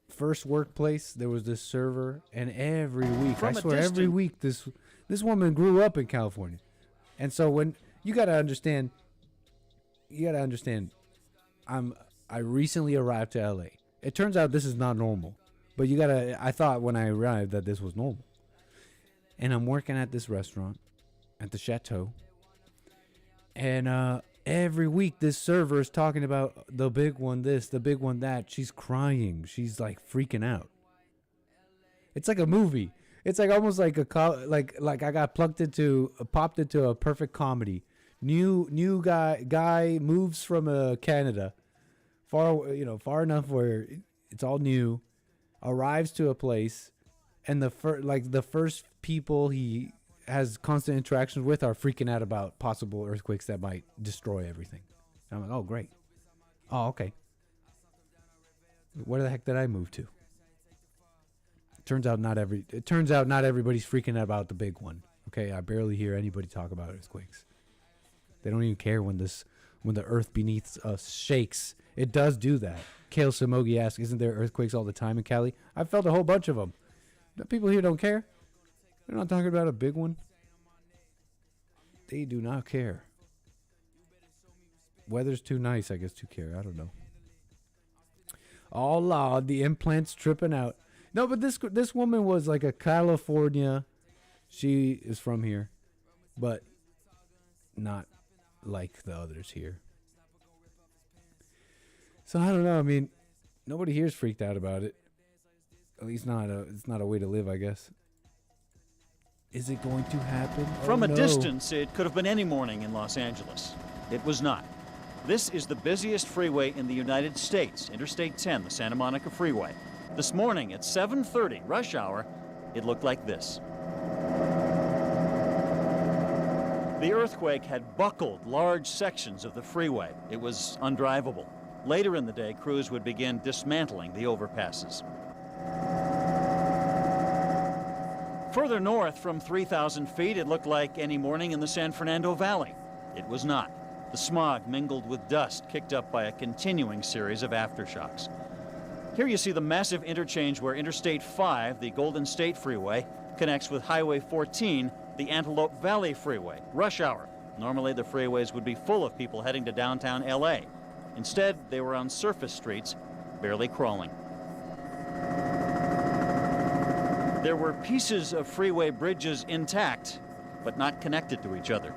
first workplace, there was this server, and every week, I swear, every week, this woman grew up in California. And so when you gotta understand, I recently arrived to LA. It turns out this is not normal, but I thought when I arrived that this was normal. And I'm working at this restaurant at the Chateau, and every week this server is talking about the big one this, the big one that. She's crying. She's like freaking out. It's like a movie. It's like almost like like I got popped into a perfect comedy. New guy moves from Canada, far enough where it's all new, arrives to a place, and the first people he has constant interactions with are freaking out about possible earthquakes that might destroy everything. And I'm like, oh great, oh okay. Where the heck did I move to? It turns out not everybody's freaking out about the big one. Okay, I barely hear anybody talk about earthquakes. They don't even care when the earth beneath us shakes. It does do that. Kale Samogi asks, isn't there earthquakes all the time in Cali? I've felt a whole bunch of them. The people here don't care. They're not talking about a big one. They do not care. Weather's too nice, I guess, to care. I don't know. Oh, Lord, the implant's tripping out. No, but this woman was like a California. She is from here, but not like the others here. So I don't know. I mean, nobody here's freaked out about it. At least it's not a way to live, I guess. Is it going to happen? From a distance, it could have been any morning in Los Angeles. It was not. This is the busiest freeway in the United States, Interstate 10, the Santa Monica Freeway. This morning at 7:30, rush hour, it looked like this. The earthquake had buckled large sections of the freeway. It was undrivable. Later in the day, crews would begin dismantling the overpasses. Further north from 3,000 feet, it looked like any morning in the San Fernando Valley. It was not. The smog mingled with dust kicked up by a continuing series of aftershocks. Here you see the massive interchange where Interstate 5, the Golden State Freeway, connects with Highway 14, the Antelope Valley Freeway. Rush hour. Normally the freeways would be full of people heading to downtown LA. Instead, they were on surface streets, barely crawling. There were pieces of freeway bridges intact, but not connected to each other.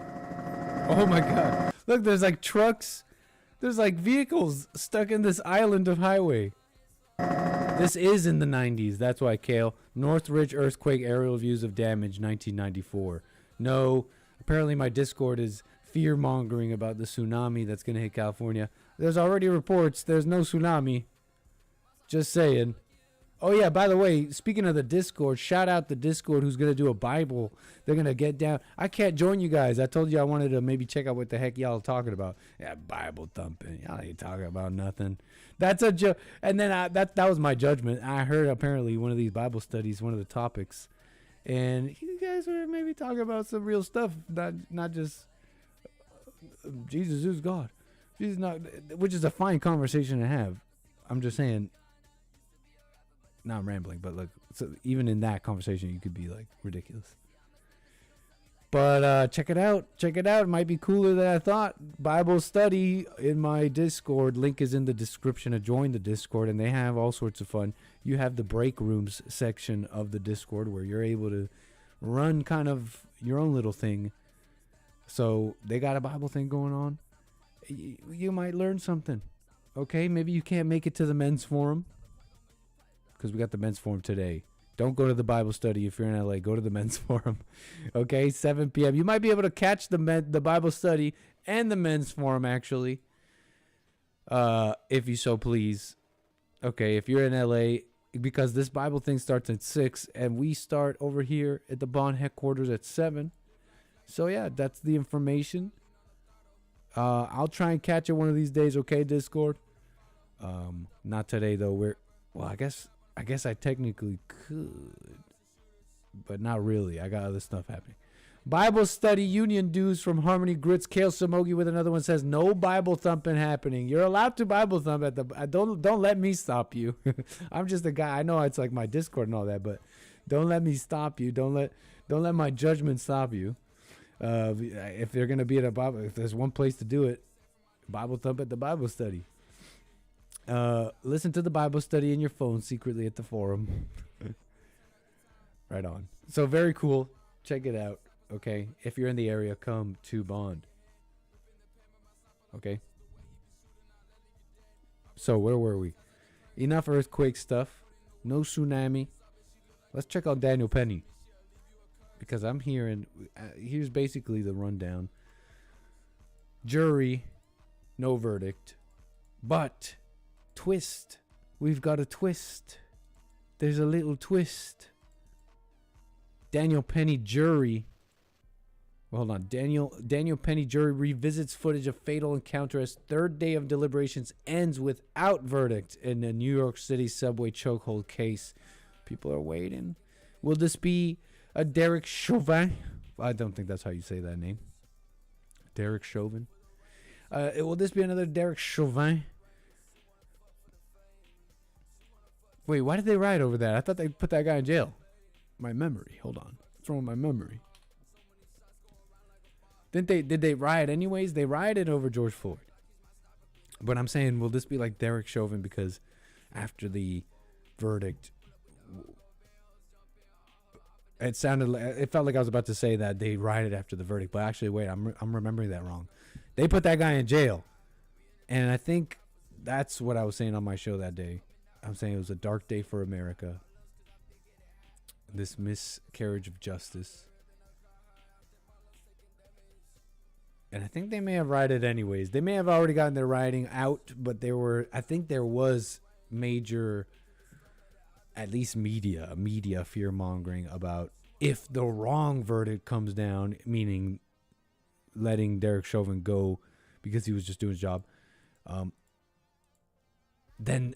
Oh my God. Look, there's like trucks. There's like vehicles stuck in this island of highway. This is in the 90s. That's why, Kale. Northridge earthquake aerial views of damage, 1994. No, apparently my Discord is fear-mongering about the tsunami that's going to hit California. There's already reports. There's no tsunami. Just saying. Oh, yeah, by the way, speaking of the Discord, shout out the Discord who's going to do a Bible. They're going to get down. I can't join you guys. I told you I wanted to maybe check out what the heck y'all are talking about. Yeah, Bible thumping. Y'all ain't talking about nothing. That's a joke. And then that was my judgment. I heard apparently one of these Bible studies, one of the topics. And you guys were maybe talking about some real stuff, not just Jesus is God. Jesus not, which is a fine conversation to have. I'm just saying. Not rambling, but like, so even in that conversation, you could be like ridiculous. But check it out. Check it out. It might be cooler than I thought. Bible study in my Discord. Link is in the description to join the Discord, and they have all sorts of fun. You have the break rooms section of the Discord where you're able to run kind of your own little thing. So they got a Bible thing going on. You might learn something. Okay, maybe you can't make it to the men's forum, because we got the men's forum today. Don't go to the Bible study if you're in LA. Go to the men's forum. Okay, 7 p.m. You might be able to catch the Bible study and the men's forum, actually, if you so please. Okay, if you're in LA, because this Bible thing starts at 6, and we start over here at the Bond headquarters at 7. So, yeah, that's the information. I'll try and catch it one of these days, okay, Discord? Not today, though. Well, I guess I technically could, but not really. I got other stuff happening. Bible study union dues from Harmony Grits. Kale Samogi with another one says no Bible thumping happening. You're allowed to Bible thump at the. Don't let me stop you. I'm just a guy. I know it's like my Discord and all that, but don't let me stop you. Don't let my judgment stop you. If they're gonna be at a Bible, if there's one place to do it, Bible thump at the Bible study. Listen to the Bible study in your phone secretly at the forum. Right on. So very cool. Check it out. Okay. If you're in the area, come to Bond. Okay. So where were we? Enough earthquake stuff. No tsunami. Let's check out Daniel Penny, because I'm hearing, here's basically the rundown. Jury, no verdict, but twist. We've got a twist. There's a little twist. Daniel Penny jury. Well, hold on. Daniel Penny jury revisits footage of fatal encounter as third day of deliberations ends without verdict in the New York City subway chokehold case. People are waiting. Will this be a Derek Chauvin? I don't think that's how you say that name. Derek Chauvin. Will this be another Derek Chauvin? Wait, why did they riot over that? I thought they put that guy in jail. My memory. Hold on. What's wrong with my memory? Did they riot anyways? They rioted over George Floyd. But I'm saying, will this be like Derek Chauvin? Because after the verdict, it felt like I was about to say that they rioted after the verdict, but actually, wait, I'm remembering that wrong. They put that guy in jail, and I think that's what I was saying on my show that day. I'm saying it was a dark day for America. This miscarriage of justice. And I think they may have rioted anyways. They may have already gotten their rioting out, but I think there was major, at least media fear mongering about if the wrong verdict comes down, meaning letting Derek Chauvin go because he was just doing his job. Then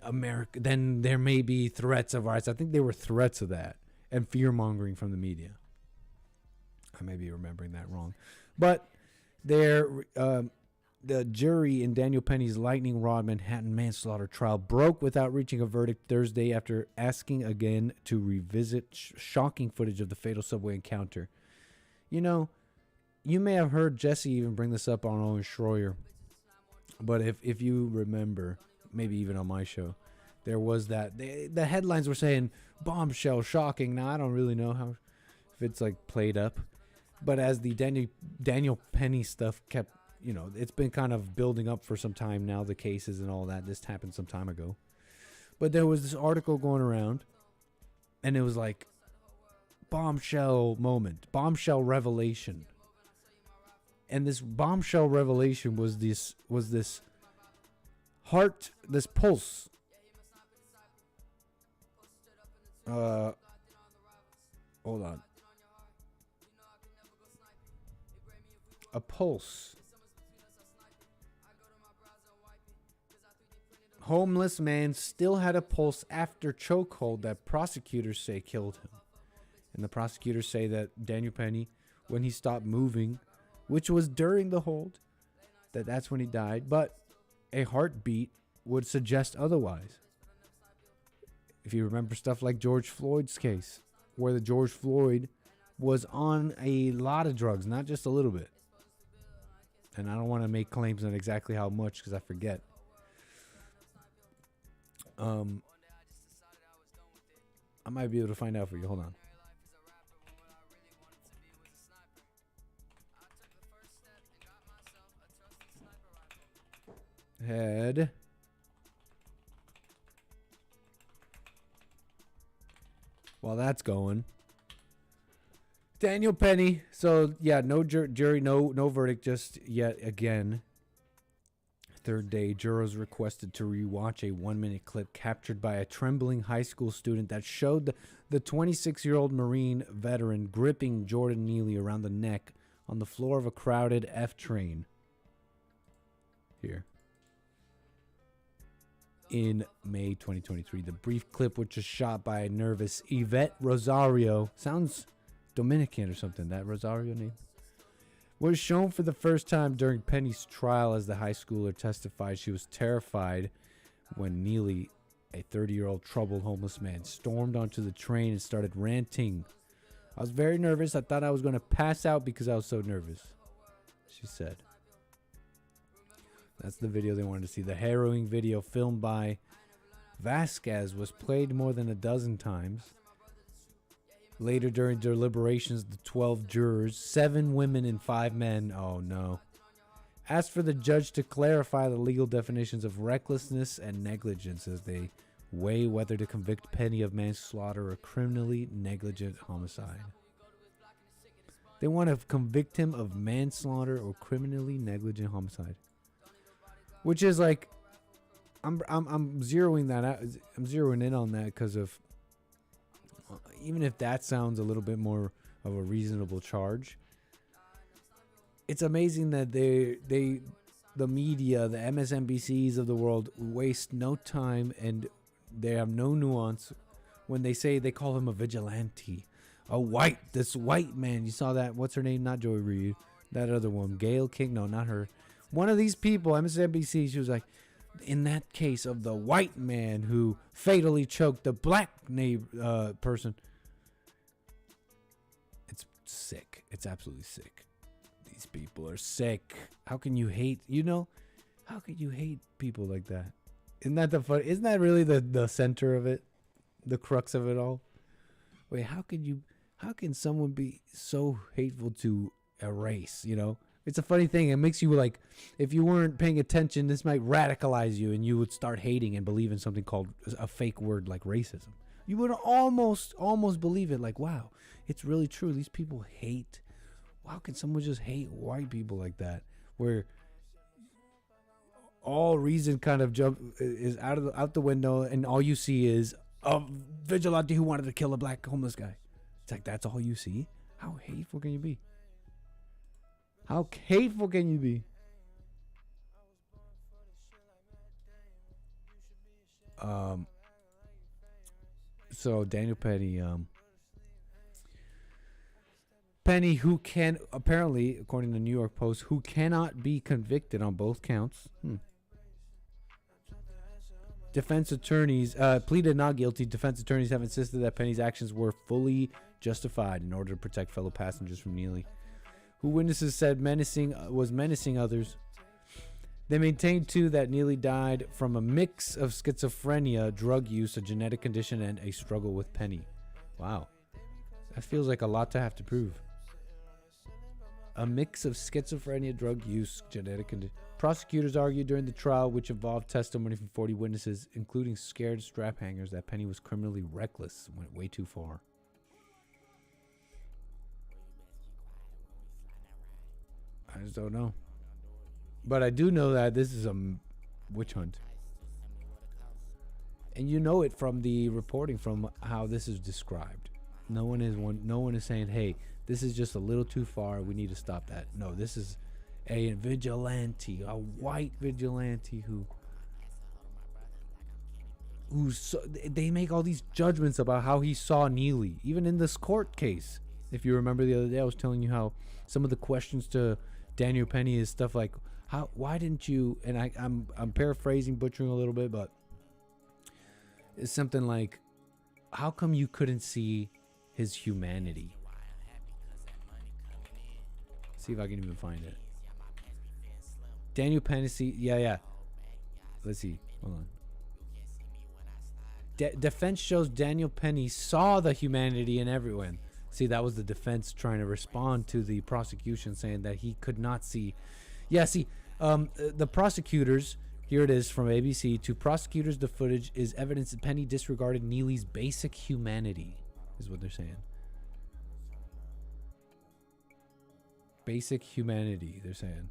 there may be threats of riots. I think there were threats of that and fear mongering from the media. I may be remembering that wrong, but the jury in Daniel Penny's lightning rod Manhattan manslaughter trial broke without reaching a verdict Thursday after asking again to revisit shocking footage of the fatal subway encounter. You know, you may have heard Jesse even bring this up on Owen Schroyer, but if you remember, maybe even on my show, there was that the headlines were saying bombshell shocking. Now I don't really know if it's like played up. But as the Daniel Penny stuff kept, it's been kind of building up for some time now, the cases and all that. This happened some time ago. But there was this article going around, and it was like, bombshell moment, bombshell revelation. And this bombshell revelation was this heart, this pulse. Hold on. A pulse. Homeless man still had a pulse after chokehold that prosecutors say killed him. And the prosecutors say that Daniel Penny, when he stopped moving, which was during the hold, that's when he died. But a heartbeat would suggest otherwise. If you remember stuff like George Floyd's case, where the George Floyd was on a lot of drugs, not just a little bit. And I don't want to make claims on exactly how much because I forget. I might be able to find out for you. Hold on. Head. While that's going. Daniel Penny. So, yeah, no jury, no verdict just yet again. Third day, jurors requested to rewatch a 1-minute clip captured by a trembling high school student that showed the 26-year-old Marine veteran gripping Jordan Neely around the neck on the floor of a crowded F train. Here. In May 2023, the brief clip, which was shot by a nervous Yvette Rosario, sounds Dominican or something, that Rosario name, was shown for the first time during Penny's trial as the high schooler testified she was terrified when Neely, a 30-year-old troubled homeless man, stormed onto the train and started ranting. I was very nervous. I thought I was going to pass out because I was so nervous, she said. That's the video they wanted to see. The harrowing video filmed by Vasquez was played more than a dozen times. Later during deliberations, the 12 jurors, 7 women and 5 men, oh no, asked for the judge to clarify the legal definitions of recklessness and negligence as they weigh whether to convict Penny of manslaughter or criminally negligent homicide. They want to convict him of manslaughter or criminally negligent homicide, which is like, I'm zeroing that out. I'm zeroing in on that because of, even if that sounds a little bit more of a reasonable charge, it's amazing that the media, the MSNBCs of the world, waste no time and they have no nuance when they say they call him a vigilante, this white man. You saw that? What's her name? Not Joy Reid. That other one, Gayle King. No, not her. One of these people, MSNBC. She was like, in that case of the white man who fatally choked the black person. It's sick. It's absolutely sick. These people are sick. How can you hate, how can you hate people like that? Isn't that really the center of it? the crux of it all. Wait, how can someone be so hateful to a race, you know? It's a funny thing. It makes you like, if you weren't paying attention, this might radicalize you and you would start hating and believe in something called a fake word like racism. You would almost believe it, like, wow, it's really true. These people hate. How can someone just hate white people like that? Where all reason kind of is out the window, and all you see is a vigilante who wanted to kill a black homeless guy. It's like, that's all you see? How hateful can you be? How hateful can you be? So Daniel Penny, who can apparently, according to the New York Post, who cannot be convicted on both counts. Defense attorneys pleaded not guilty. Defense attorneys have insisted that Penny's actions were fully justified in order to protect fellow passengers from Neely, who witnesses said was menacing others. They maintained, too, that Neely died from a mix of schizophrenia, drug use, a genetic condition, and a struggle with Penny. Wow. That feels like a lot to have to prove. A mix of schizophrenia, drug use, genetic condition. Prosecutors argued during the trial, which involved testimony from 40 witnesses, including scared strap hangers, that Penny was criminally reckless and went way too far. I just don't know. But I do know that this is a witch hunt. And you know it from the reporting, from how this is described. No one is saying, hey, this is just a little too far, we need to stop that. No, this is a vigilante, a white vigilante they make all these judgments about how he saw Neely, even in this court case. If you remember the other day, I was telling you how some of the questions to Daniel Penny is stuff like, why didn't you, and I'm paraphrasing, butchering a little bit, but it's something like, how come you couldn't see his humanity? See if I can even find it. Daniel Penny, yeah. Let's see. Hold on. Defense shows Daniel Penny saw the humanity in everyone. See, that was the defense trying to respond to the prosecution, saying that he could not see. Yeah, see, the prosecutors, here it is from ABC, to prosecutors, the footage is evidence that Penny disregarded Neely's basic humanity, is what they're saying. Basic humanity, they're saying.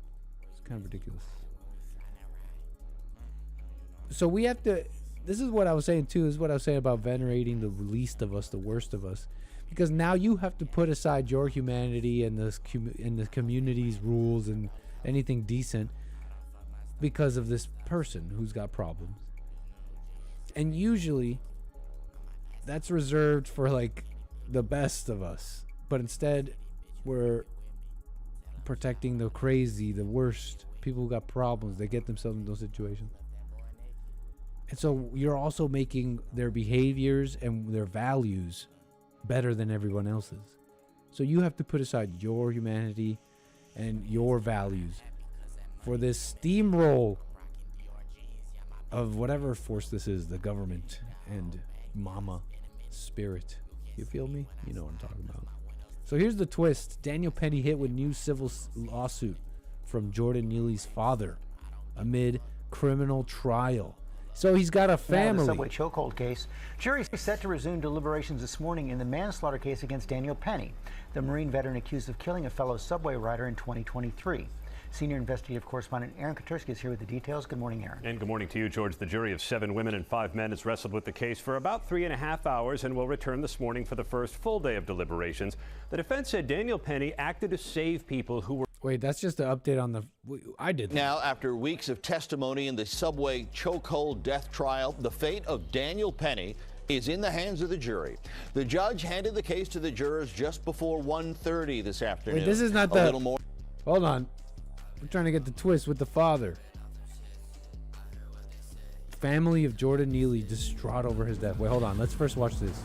It's kind of ridiculous. So we have to, this is what I was saying too, this is what I was saying about venerating the least of us, the worst of us. Because now you have to put aside your humanity and the community's rules and anything decent because of this person who's got problems. And usually that's reserved for like the best of us. But instead we're protecting the crazy, the worst, people who got problems. They get themselves in those situations. And so you're also making their behaviors and their values better than everyone else's. So you have to put aside your humanity and your values for this steamroll of whatever force this is, the government and mama spirit. You feel me? You know what I'm talking about. So here's the twist. Daniel Penny hit with new civil lawsuit from Jordan Neely's father amid criminal trial. So he's got a family. Now, the subway chokehold case. Jury is set to resume deliberations this morning in the manslaughter case against Daniel Penny, the Marine veteran accused of killing a fellow subway rider in 2023. Senior investigative correspondent Aaron Katersky is here with the details. Good morning, Aaron. And good morning to you, George. The jury of 7 women and 5 men has wrestled with the case for about 3.5 hours and will return this morning for the first full day of deliberations. The defense said Daniel Penny acted to save people who were... Wait, that's just an update on the... I did that. Now, after weeks of testimony in the subway chokehold death trial, the fate of Daniel Penny is in the hands of the jury. The judge handed the case to the jurors just before 1:30 this afternoon. Wait, this is not a little more. Hold on. We're trying to get the twist with the father. Family of Jordan Neely distraught over his death. Wait, hold on. Let's first watch this.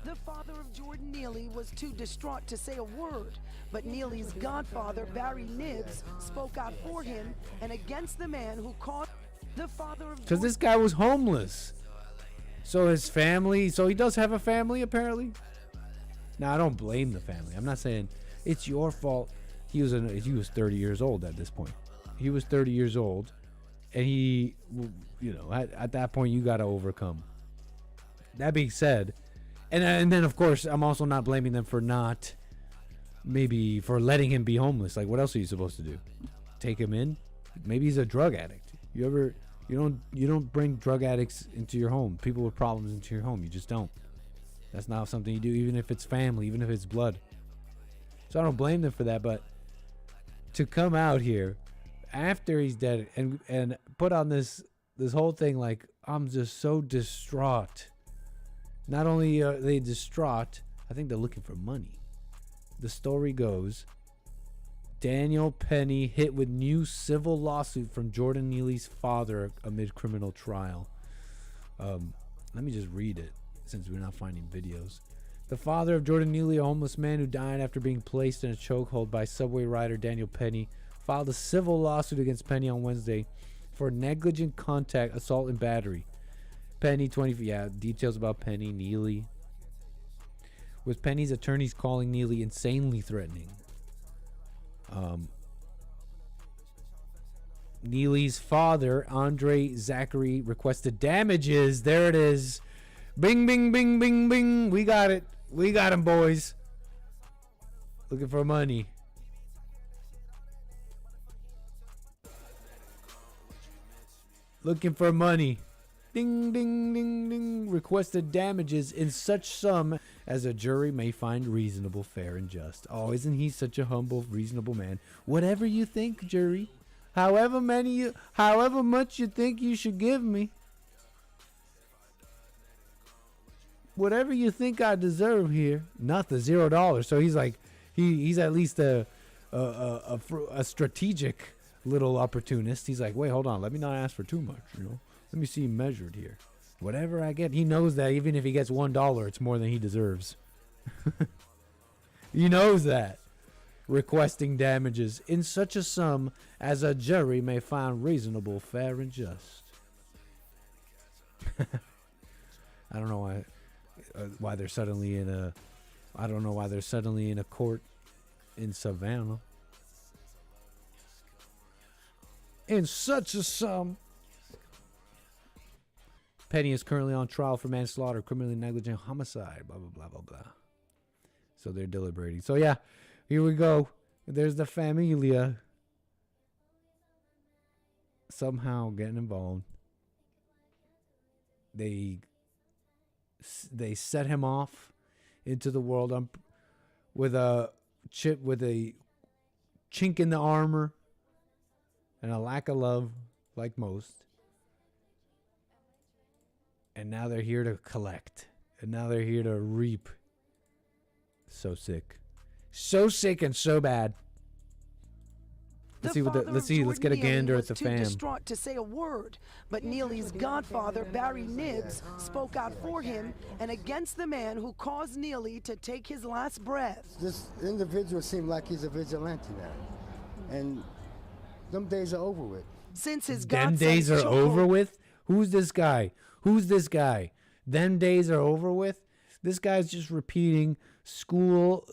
The father of Jordan Neely was too distraught to say a word, but Neely's godfather, Barry Nibbs, spoke out for him and against the man who caused... The father of Because this guy was homeless. So his family, so he does have a family apparently. Now I don't blame the family. I'm not saying it's your fault. He was 30 years old at this point. He was 30 years old, and he, you know, at that point you got to overcome. That being said, and then of course I'm also not blaming them for for letting him be homeless. Like, what else are you supposed to do? Take him in? Maybe he's a drug addict. You don't bring drug addicts into your home, people with problems into your home. You just don't. That's not something you do, even if it's family, even if it's blood. So I don't blame them for that, but to come out here after he's dead and put on this whole thing like, I'm just so distraught. Not only are they distraught, I think they're looking for money. The story goes, Daniel Penny hit with new civil lawsuit from Jordan Neely's father amid criminal trial. Let me just read it since we're not finding videos. The father of Jordan Neely, a homeless man who died after being placed in a chokehold by subway rider Daniel Penny, filed a civil lawsuit against Penny on Wednesday for negligent contact, assault, and battery. Penny, 20, details about Penny, Neely. With Penny's attorneys calling Neely insanely threatening. Neely's father, Andre Zachary, requested damages. There it is. Bing, bing, bing, bing, bing. We got it. We got him, boys. Looking for money. Looking for money. Ding, ding, ding, ding. Requested damages in such sum as a jury may find reasonable, fair, and just. Oh, isn't he such a humble, reasonable man? Whatever you think, jury. However much you think you should give me. Whatever you think I deserve here. Not the $0. So he's like, he's at least a strategic little opportunist. He's like, wait, hold on. Let me not ask for too much, you know. Let me see measured here. Whatever I get, he knows that even if he gets $1, it's more than he deserves. He knows that. Requesting damages in such a sum as a jury may find reasonable, fair, and just. I don't know why they're suddenly in a. I don't know why they're suddenly in a court in Savannah. In such a sum. Penny is currently on trial for manslaughter, criminally negligent homicide, blah, blah, blah, blah, blah. So they're deliberating. So, yeah, here we go. There's the familia somehow getting involved. They set him off into the world with a chink in the armor and a lack of love, like most. And now they're here to collect. And now they're here to reap. So sick. So sick and so bad. Let's get a gander at the fam. Too distraught to say a word, but Neely's godfather, Barry Nibbs, spoke out for him and against the man who caused Neely to take his last breath. This individual seemed like he's a vigilante now. And them days are over with. Since his Them days are over with? Who's this guy? Who's this guy? Them days are over with? This guy's just repeating school,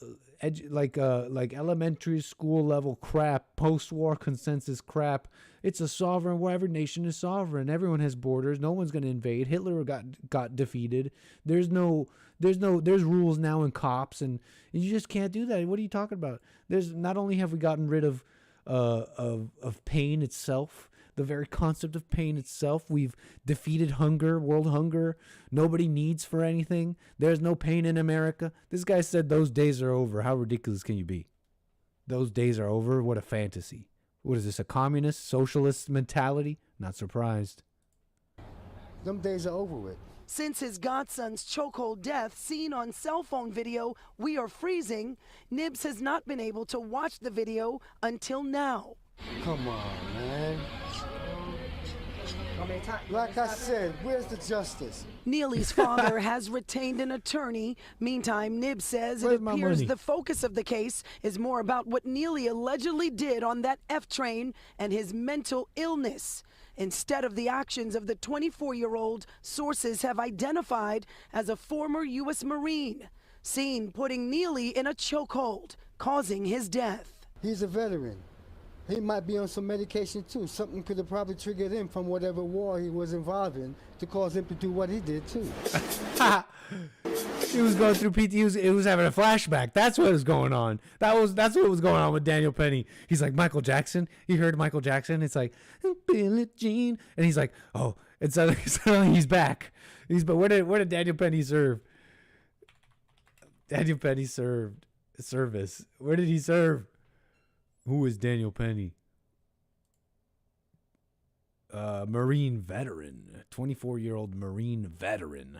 like elementary school level crap, post-war consensus crap. It's a sovereign, where every nation is sovereign. Everyone has borders. No one's going to invade. Hitler got defeated. There's rules now in cops, and you just can't do that. What are you talking about? Not only have we gotten rid of pain itself, the very concept of pain itself. We've defeated hunger, world hunger. Nobody needs for anything. There's no pain in America. This guy said those days are over. How ridiculous can you be? Those days are over? What a fantasy. What is this, a communist, socialist mentality? Not surprised. Them days are over with. Since his godson's chokehold death seen on cell phone video, We Are Freezing, Nibbs has not been able to watch the video until now. Come on, man. Like I said, where's the justice? Neely's father has retained an attorney. Meantime, Nib says Where's it my appears money? the focus of the case is more about what Neely allegedly did on that F train and his mental illness, instead of the actions of the 24-year-old sources have identified as a former U.S. Marine, seen putting Neely in a chokehold, causing his death. He's a veteran. He might be on some medication too. Something could have probably triggered him from whatever war he was involved in to cause him to do what he did too. He was going through PT. He was having a flashback. That's what was going on. That's what was going on with Daniel Penny. He's like Michael Jackson. He heard Michael Jackson. It's like Billie Jean, and he's like, oh, and suddenly he's back. But where did Daniel Penny serve? Daniel Penny served service. Where did he serve? Who is Daniel Penny? Marine veteran, 24-year-old Marine veteran.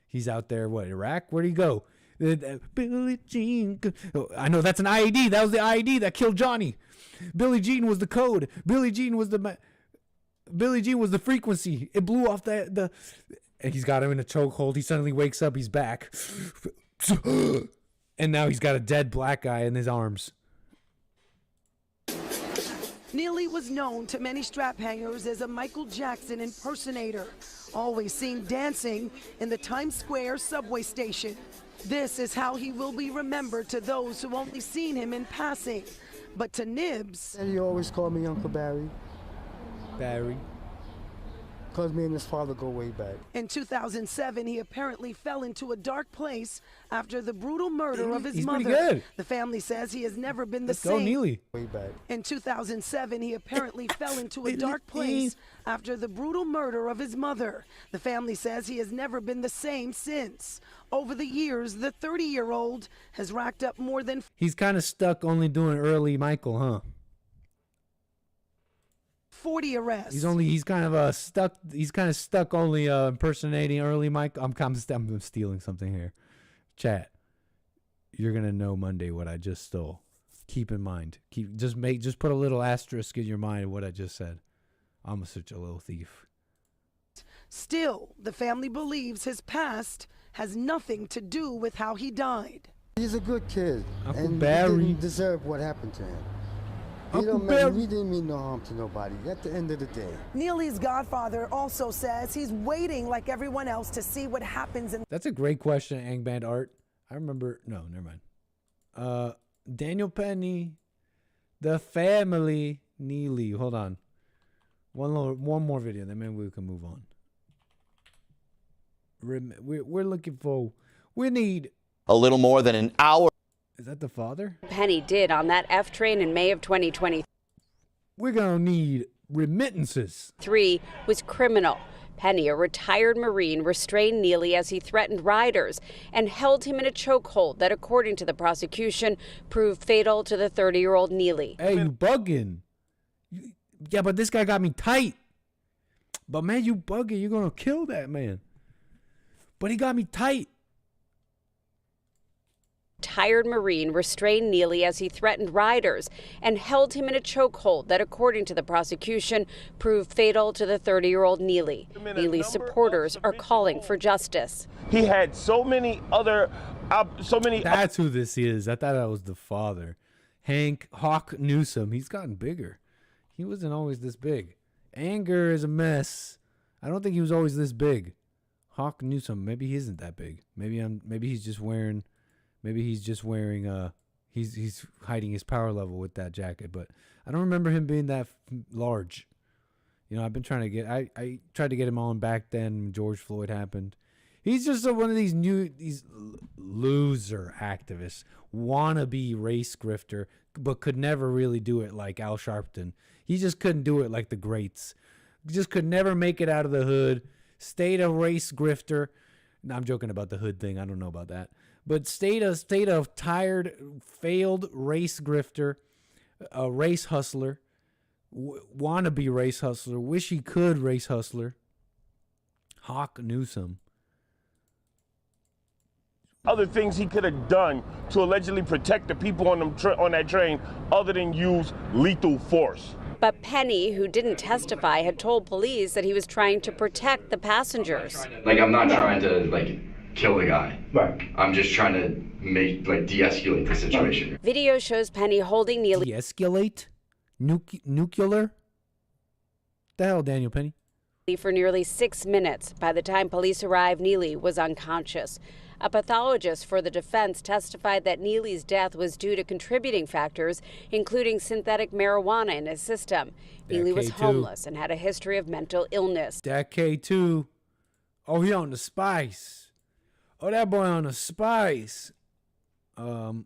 He's out there, what, Iraq? Where'd he go? Billie Jean. Oh, I know that's an IED. That was the IED that killed Johnny. Billie Jean was the code. Billie Jean was the frequency. It blew off and he's got him in a chokehold. He suddenly wakes up. He's back. And now he's got a dead black guy in his arms. Neely was known to many strap hangers as a Michael Jackson impersonator, always seen dancing in the Times Square subway station. This is how he will be remembered to those who only seen him in passing. But to Nibs, And he always called me Uncle Barry. Barry. Because me and his father go way back. in 2007, he apparently fell into a dark place after the brutal murder of his He's mother. pretty good. The family says he has never been the Let's go, same. Neely. Way back. In 2007, he apparently fell into a dark place after the brutal murder of his mother. The family says he has never been the same since. Over the years, the 30-year-old has racked up more than He's kind of stuck only doing early Michael, huh? 40 arrests. He's kind of stuck only impersonating early Mike. I'm stealing something here. Chat. You're gonna know Monday what I just stole. Keep in mind. Just put a little asterisk in your mind of what I just said. I'm such a little thief. Still, the family believes his past has nothing to do with how he died. He's a good kid. Uncle and Barry. He didn't deserve what happened to him. He didn't mean no harm to nobody at the end of the day. Neely's godfather also says he's waiting like everyone else to see what happens in That's a great question, Angband Art. I remember. No, never mind. Daniel Penny, the family, Neely. Hold on. One more video, then maybe we can move on. We're looking for. We need A little more than an hour. Is that the father? Penny did on that F train in May of 2023 We're gonna need remittances. was criminal. Penny, a retired Marine, restrained Neely as he threatened riders and held him in a chokehold that, according to the prosecution, proved fatal to the 30-year-old Neely. Hey, you bugging. Yeah, but this guy got me tight. But man, you bugging. You're gonna kill that man. But he got me tight. Retired Marine restrained Neely as he threatened riders and held him in a chokehold that, according to the prosecution, proved fatal to the 30-year-old Neely. Neely's supporters are calling for justice. He had so many. That's who this is. I thought that was the father. Hawk Newsome. He's gotten bigger. He wasn't always this big. Anger is a mess. I don't think he was always this big. Hawk Newsome. Maybe he isn't that big. Maybe he's just wearing. He's hiding his power level with that jacket, but I don't remember him being that large. You know, I've been trying to get, I tried to get him on back then when George Floyd happened. He's just one of these loser activists, wannabe race grifter, but could never really do it like Al Sharpton. He just couldn't do it like the greats. Just could never make it out of the hood. Stayed a race grifter. No, I'm joking about the hood thing. I don't know about that. But stayed a tired, failed race grifter, a race hustler, wannabe race hustler, wish he could race hustler. Hawk Newsome. Other things he could have done to allegedly protect the people on that train other than use lethal force. But Penny, who didn't testify, had told police that he was trying to protect the passengers. Like, I'm not trying to, like, kill the guy. Right. I'm just trying to de-escalate the situation. Video shows Penny holding Neely. De-escalate? Nuclear? The hell, Daniel Penny? For nearly 6 minutes. By the time police arrived, Neely was unconscious. A pathologist for the defense testified that Neely's death was due to contributing factors, including synthetic marijuana in his system. Neely was homeless and had a history of mental illness. That K2. Oh, he on the spice. Oh, that boy on the spice. That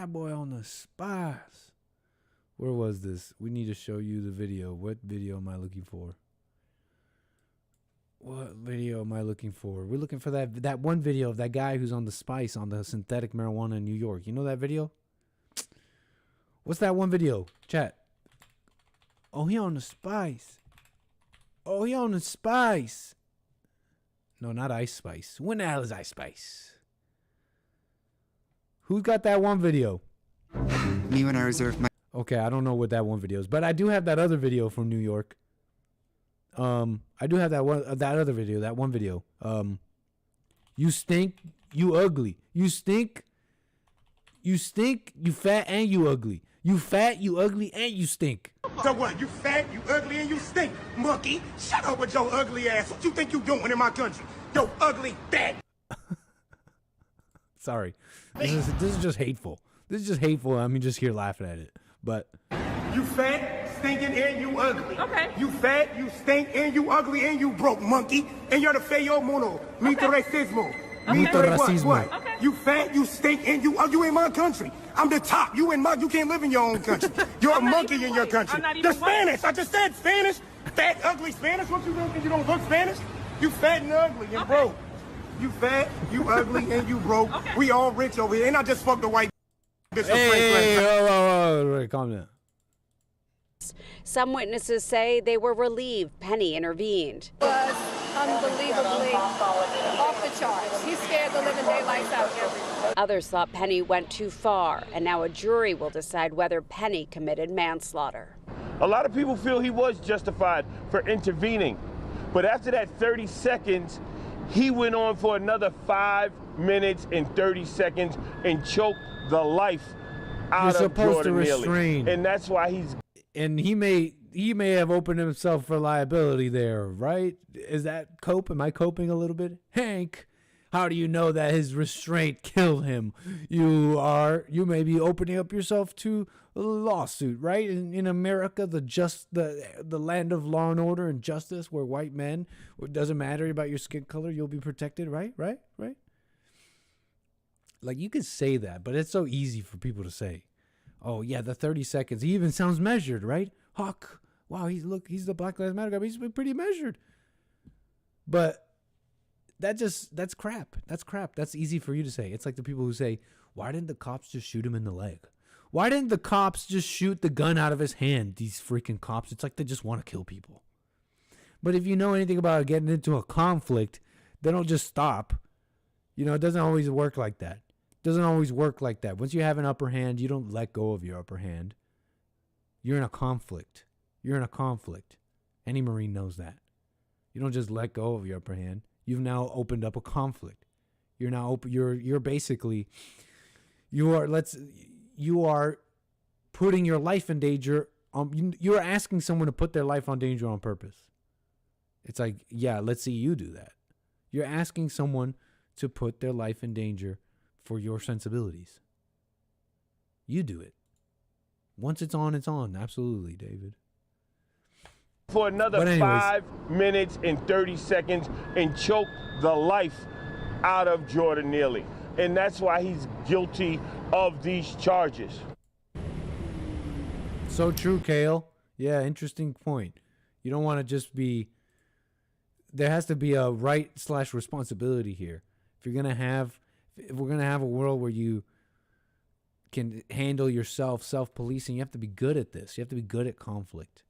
boy on the spice. Where was this? We need to show you the video. What video am I looking for? What video am I looking for? We're looking for that one video of that guy who's on the spice on the synthetic marijuana in New York. You know that video? What's that one video? Chat. Oh, he on the spice. Oh, he on the spice. No, not Ice Spice. When the hell is Ice Spice? Who's got that one video? Me when I reserved my... Okay, I don't know what that one video is, but I do have that other video from New York. I do have that other video, that one video. You stink, you ugly. You stink, you fat, and you ugly. You fat, you ugly, and you stink. So what? You fat, you ugly, and you stink, monkey. Shut up with your ugly ass. What you think you doing in my country? Yo, ugly, fat. Sorry, this is just hateful. This is just hateful. I mean, just here laughing at it, but. You fat, stinking, and you ugly. Okay. You fat, you stink, and you ugly, and you broke, monkey. And you're the feo mono. Mito racismo. Mito racismo. What? Okay. You fat, you stink, and you in my country. I'm the top. You can't live in your own country. You're a monkey in your country. The Spanish. I just said Spanish. Fat, ugly Spanish. What you doing? You don't look Spanish? You fat and ugly and broke. You fat, you ugly, and you broke. Okay. We all rich over here. And I just fucked the white. Hey, calm down. Some witnesses say they were relieved Penny intervened. Was unbelievably off the charts. He scared the living daylights out of everyone. Others thought Penny went too far, and now a jury will decide whether Penny committed manslaughter. A lot of people feel he was justified for intervening, but after that 30 seconds, he went on for another 5 minutes and 30 seconds and choked the life out of Jordan Neely. And that's why he's... And he may have opened himself for liability there, right? Is that cope? Am I coping a little bit? Hank, how do you know that his restraint killed him? You may be opening up yourself to a lawsuit, right? In America, the land of law and order and justice, where white men, it doesn't matter about your skin color, you'll be protected, right? Like, you can say that, but it's so easy for people to say. Oh, yeah, the 30 seconds. He even sounds measured, right? Hawk. Wow, he's the Black Lives Matter guy, but he's pretty measured. But that's crap. That's crap. That's easy for you to say. It's like the people who say, why didn't the cops just shoot him in the leg? Why didn't the cops just shoot the gun out of his hand? These freaking cops. It's like they just want to kill people. But if you know anything about getting into a conflict, they don't just stop. You know, it doesn't always work like that. Doesn't always work like that. Once you have an upper hand, you don't let go of your upper hand. You're in a conflict. Any Marine knows that. You don't just let go of your upper hand. You've now opened up a conflict. You're now you're basically you are putting your life in danger. You're asking someone to put their life on danger on purpose. It's like, yeah, let's see you do that. You're asking someone to put their life in danger for your sensibilities. You do it. Once it's on, it's on. Absolutely, David. For another 5 minutes and 30 seconds and choke the life out of Jordan Neely. And that's why he's guilty of these charges. So true, Kale. Yeah, interesting point. You don't want to just be... There has to be a right/responsibility here. If we're gonna have a world where you can handle yourself, self-policing, you have to be good at this. You have to be good at conflict.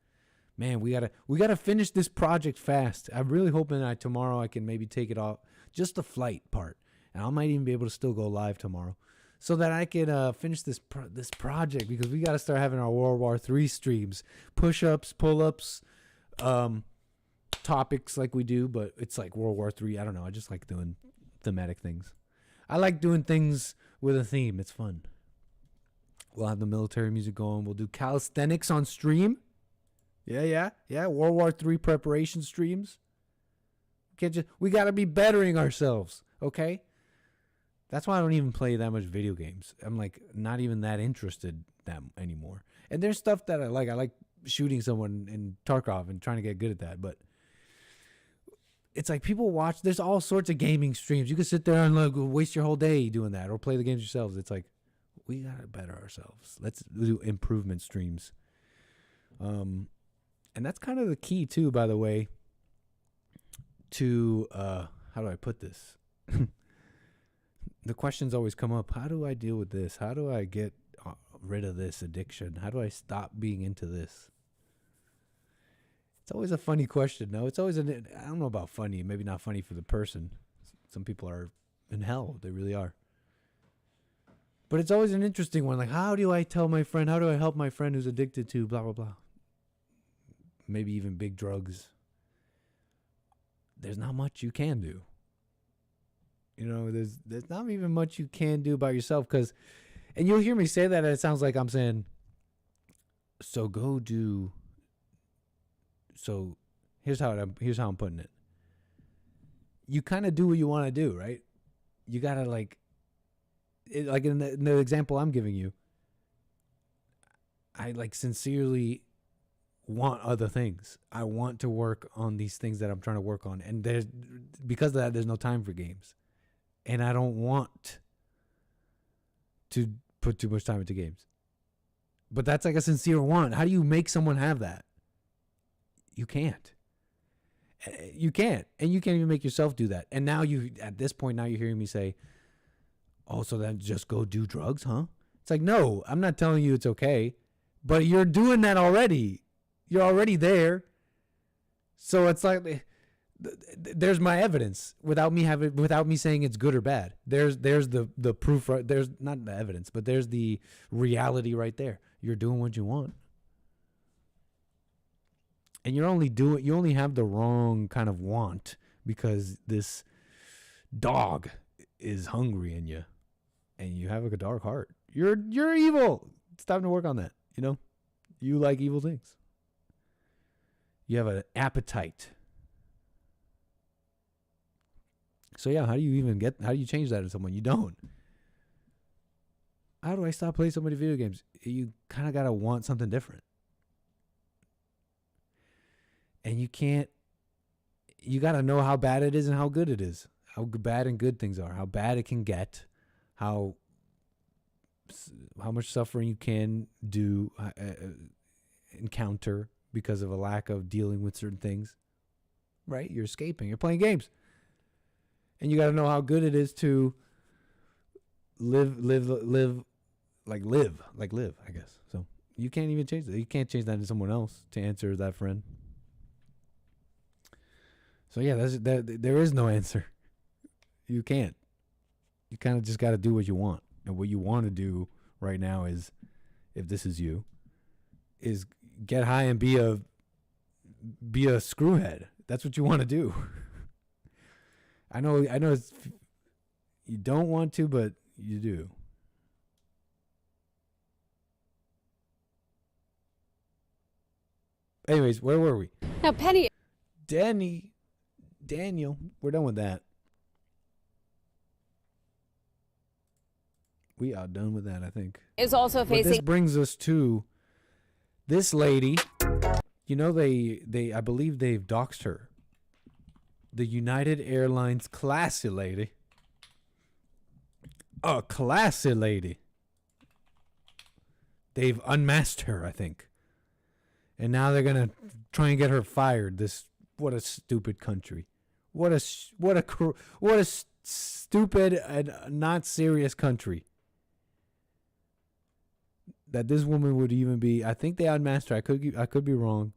Man, we gotta finish this project fast. I'm really hoping that tomorrow I can maybe take it off, just the flight part, and I might even be able to still go live tomorrow. so that I can finish this project, because we got to start having our World War III streams, push-ups, pull-ups, topics like we do, but it's like World War III. I don't know. I just like doing thematic things. I like doing things with a theme. It's fun. We'll have the military music going. We'll do calisthenics on stream. Yeah. World War III preparation streams. We got to be bettering ourselves, okay? That's why I don't even play that much video games. I'm like not even that interested anymore. And there's stuff that I like. I like shooting someone in Tarkov and trying to get good at that, but it's like people watch. There's all sorts of gaming streams. You can sit there and like waste your whole day doing that, or play the games yourselves. It's like we gotta better ourselves. Let's do improvement streams. And that's kind of the key too, by the way. To how do I put this? The questions always come up. How do I deal with this? How do I get rid of this addiction? How do I stop being into this? It's always a funny question. No, it's always I don't know about funny. Maybe not funny for the person. Some people are in hell. They really are. But it's always an interesting one. Like, how do I tell my friend? How do I help my friend who's addicted to blah, blah, blah? Maybe even big drugs. There's not much you can do. You know, there's not even much you can do by yourself, because, and you'll hear me say that, and it sounds like I'm saying, so go do. So here's how I'm putting it. You kind of do what you want to do, right? You gotta like in the example I'm giving you. I like sincerely want other things. I want to work on these things that I'm trying to work on, and because of that, there's no time for games. And I don't want to put too much time into games. But that's like a sincere want. How do you make someone have that? You can't. You can't. And you can't even make yourself do that. And now at this point, now you're hearing me say, oh, so then just go do drugs, huh? It's like, no, I'm not telling you it's okay. But you're doing that already. You're already there. So it's like, there's my evidence without me saying it's good or bad. There's the proof. There's not the evidence, but there's the reality right there. You're doing what you want, and you only have the wrong kind of want, because this dog is hungry in you, and you have like a dark heart. You're evil. It's time to work on that. You know, you like evil things. You have an appetite. So yeah, how do you change that in someone? You don't. How do I stop playing so many video games? You kind of got to want something different. And you got to know how bad it is and how good it is. How bad and good things are. How bad it can get. How much suffering you can encounter because of a lack of dealing with certain things. Right? You're escaping. You're playing games. And you got to know how good it is to live, I guess. So you can't even change that. You can't change that in someone else to answer that friend. So yeah, there is no answer. You can't. You kind of just got to do what you want. And what you want to do right now is, if this is you, is get high and be a screwhead. That's what you want to do. I know you don't want to, but you do. Anyways, where were we? Now, Penny. Daniel, we're done with that. We are done with that, I think. Is also facing. But this brings us to this lady. You know, I believe they've doxed her. The United Airlines classy lady. A classy lady. They've unmasked her, I think. And now they're going to try and get her fired. What a stupid country. What a stupid and not serious country. That this woman would even be. I think they unmasked her. I could be wrong.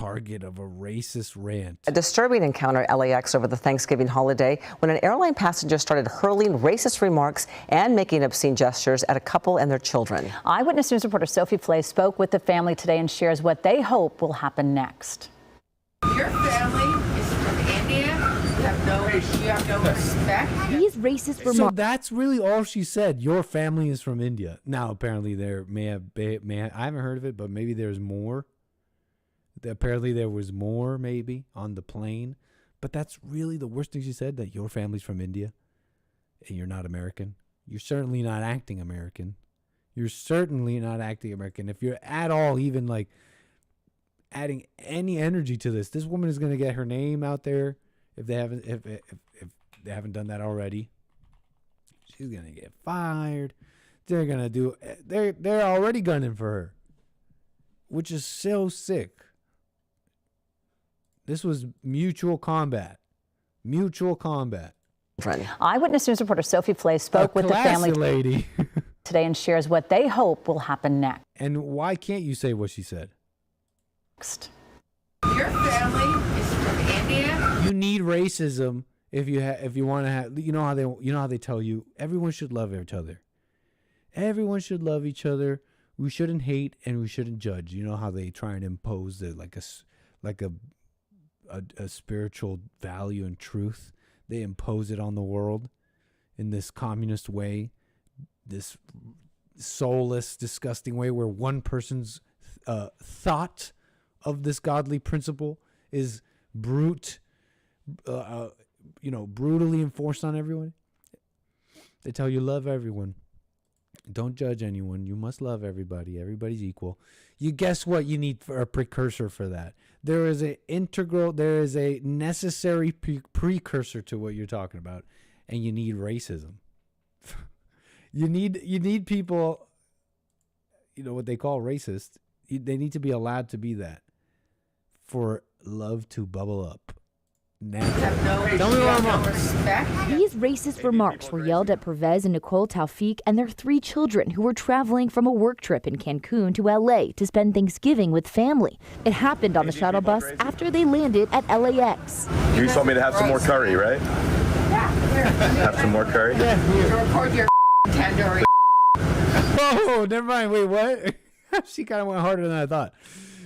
target of a racist rant. A disturbing encounter at LAX over the Thanksgiving holiday when an airline passenger started hurling racist remarks and making obscene gestures at a couple and their children. Eyewitness News reporter @SophiePlace spoke with the family today and shares what they hope will happen next. Your family is from India. You have no respect. These racist So remarks. that's really all she said. Your family is from India. Now, apparently there I haven't heard of it, but maybe there's more. Apparently there was more maybe on the plane. But that's really the worst thing she said, that your family's from India and you're not American. You're certainly not acting American. You're certainly not acting American. If you're at all even like adding any energy to this woman is going to get her name out there if they haven't done that already. She's going to get fired. They're already gunning for her, which is so sick. This was mutual combat. Mutual combat. Eyewitness News reporter @SophiePlace spoke with the family lady today and shares what they hope will happen next. And why can't you say what she said? Your family is from India. You need racism if you want to have. You know how they tell you everyone should love each other. Everyone should love each other. We shouldn't hate and we shouldn't judge. You know how they try and impose it like a spiritual value and truth. They impose it on the world in this communist way, this soulless, disgusting way where one person's thought of this godly principle is brutally enforced on everyone. They tell you love everyone. Don't judge anyone. You must love everybody. Everybody's equal. You guess what you need for a precursor for that. There is a necessary precursor to what you're talking about, and you need racism. you need people, what they call racist. They need to be allowed to be that for love to bubble up. These racist remarks were yelled at Pervez and 𝒏𝒊𝒄𝒌𝒔𝒕𝒓𝒆𝒂𝒎 and their 3 children who were traveling from a work trip in Cancun to LA to spend Thanksgiving with family. It happened on the shuttle bus after they landed at LAX. You told me to have some more curry, right? Have some more curry? Record your tandoori. Oh, never mind. Wait, what? She kind of went harder than I thought.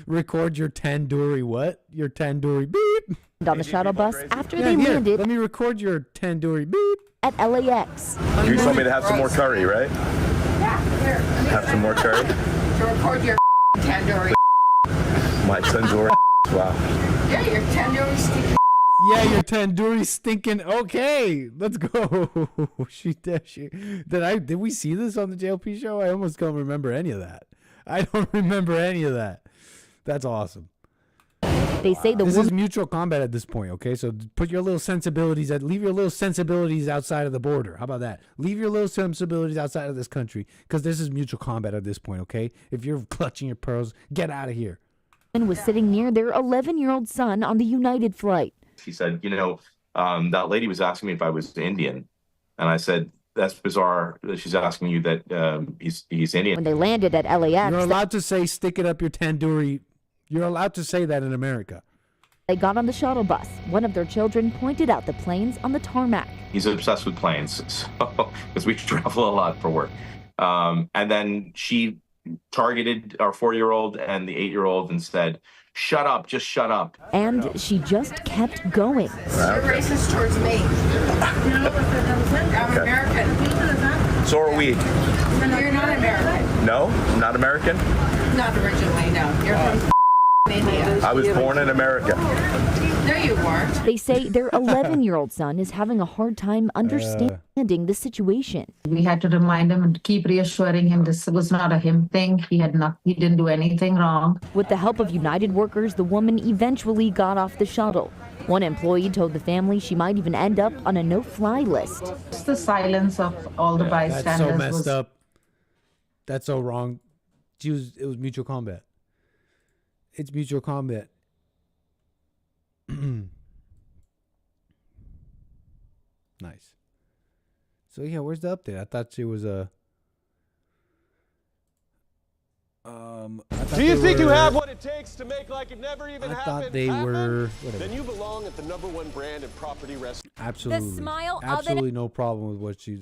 Record your tandoori what? Your tandoori beep. On the shuttle bus after they landed. Let me record your tandoori beep. At LAX. You told me to have some more curry, right? Have some more curry? Record your tandoori. My tandoori. Wow. Yeah, your tandoori stinking. Yeah, your tandoori stinking. Okay, let's go. Did we see this on the JLP show? I almost don't remember any of that. I don't remember any of that. That's awesome. They say this is mutual combat at this point, okay? So leave your little sensibilities outside of the border. How about that? Leave your little sensibilities outside of this country, because this is mutual combat at this point, okay? If you're clutching your pearls, get out of here. Was sitting near their 11-year-old son on the United flight. He said, that lady was asking me if I was Indian. And I said, that's bizarre that she's asking you that he's Indian. When they landed at LAX. You're allowed to say, stick it up your tandoori. You're allowed to say that in America. They got on the shuttle bus. One of their children pointed out the planes on the tarmac. He's obsessed with planes, because we travel a lot for work. And then she targeted our 4-year-old and the 8-year-old and said, shut up, just shut up. And she just kept going. You're racist towards me. I'm American. So are we. You're not American. No? Not American? Not originally, no. You're from India. I was born in America. No, you weren't. They say their 11-year-old son is having a hard time understanding the situation. We had to remind him and keep reassuring him this was not a him thing. He didn't do anything wrong. With the help of United workers, the woman eventually got off the shuttle. One employee told the family she might even end up on a no-fly list. Just the silence of all the bystanders. That's so messed up. That's so wrong. It was mutual combat. It's mutual combat. Nice. So yeah, where's the update? I thought she was Do you think you have what it takes to make like it never even happened? I thought they were. Whatever. Then you belong at the #1 brand in property rescue. Absolutely. The smile Absolutely no problem with what she.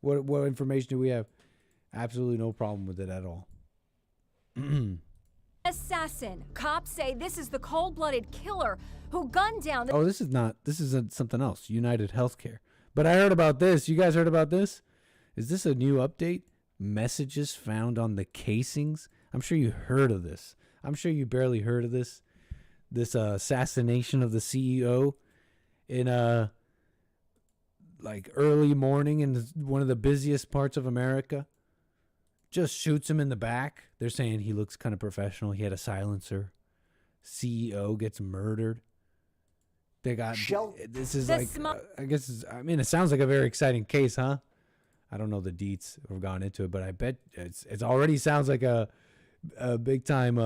What information do we have? Absolutely no problem with it at all. Assassin. Cops say this is the cold-blooded killer who gunned down the... Oh, this is something else. United Healthcare. But I heard about this. You guys heard about this? Is this a new update? Messages found on the casings. I'm sure you heard of this. I'm sure you barely heard of this. This assassination of the CEO in like early morning in one of the busiest parts of America. Just shoots him in the back. They're saying he looks kind of professional. He had a silencer. CEO gets murdered. They got this is like I guess it sounds like a very exciting case, huh? I don't know the deets or gone into it, but I bet it's already sounds like a big time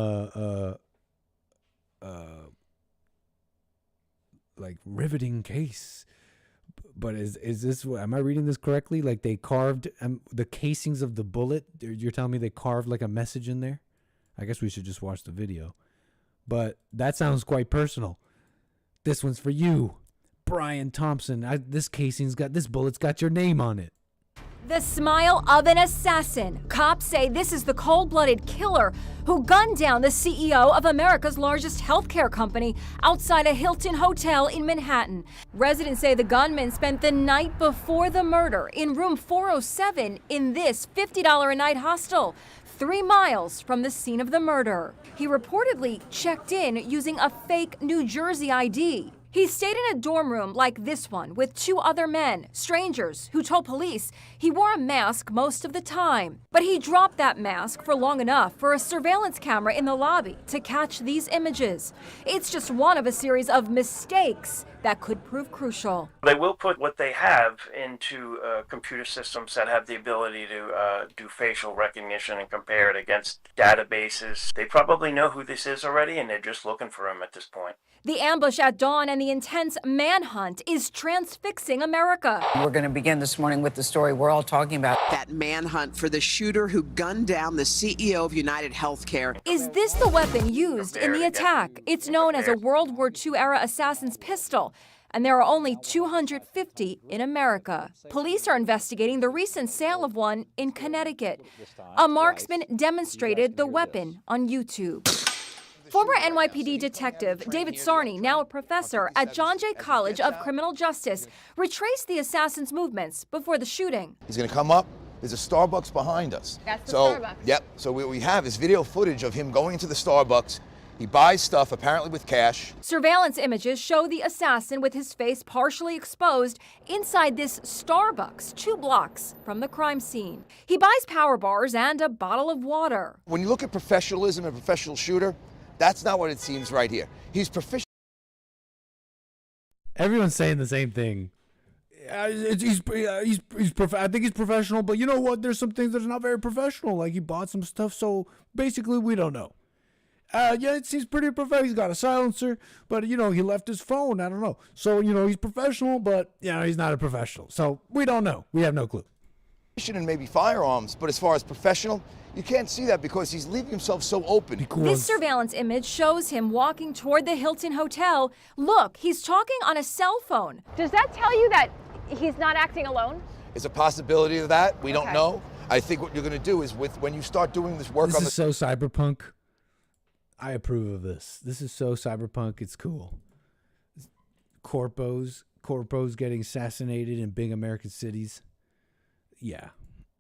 like riveting case. But is this, am I reading this correctly? Like they carved the casings of the bullet. You're telling me they carved like a message in there? I guess we should just watch the video. But that sounds quite personal. This one's for you, Brian Thompson. This bullet's got your name on it. The smile of an assassin. Cops say this is the cold-blooded killer who gunned down the CEO of America's largest healthcare company outside a Hilton hotel in Manhattan. Residents say the gunman spent the night before the murder in room 407 in this $50 a night hostel, 3 miles from the scene of the murder. He reportedly checked in using a fake New Jersey ID. He stayed in a dorm room like this one with 2 other men, strangers, who told police he wore a mask most of the time. But he dropped that mask for long enough for a surveillance camera in the lobby to catch these images. It's just one of a series of mistakes that could prove crucial. They will put what they have into computer systems that have the ability to do facial recognition and compare it against databases. They probably know who this is already, and they're just looking for him at this point. The ambush at dawn and the intense manhunt is transfixing America. We're going to begin this morning with the story we're all talking about. That manhunt for the shooter who gunned down the CEO of United Healthcare. Is this the weapon used in the attack? It's known as a World War II-era assassin's pistol, and there are only 250 in America. Police are investigating the recent sale of one in Connecticut. A marksman demonstrated the weapon on YouTube. Former NYPD detective David Sarney, now a professor at John Jay College of Criminal Justice, retraced the assassin's movements before the shooting. He's going to come up. There's a Starbucks behind us. That's the Starbucks. Yep. So what we have is video footage of him going into the Starbucks. He buys stuff, apparently with cash. Surveillance images show the assassin with his face partially exposed inside this Starbucks 2 blocks from the crime scene. He buys power bars and a bottle of water. When you look at professionalism and professional shooter, that's not what it seems right here. He's proficient. Everyone's saying the same thing. I think he's professional, but you know what? There's some things that are not very professional. Like he bought some stuff, so basically we don't know. Yeah, it seems pretty professional. He's got a silencer, but he left his phone. I don't know. So he's professional, but he's not a professional. So we don't know. We have no clue. And maybe firearms, but as far as professional, you can't see that because he's leaving himself so open. This surveillance image shows him walking toward the Hilton Hotel. Look, he's talking on a cell phone. Does that tell you that he's not acting alone? It's a possibility of that. We don't know. I think what you're going to do is when you start doing this work this is so cyberpunk. I approve of this. This is so cyberpunk. It's cool. Corpos getting assassinated in big American cities. Yeah.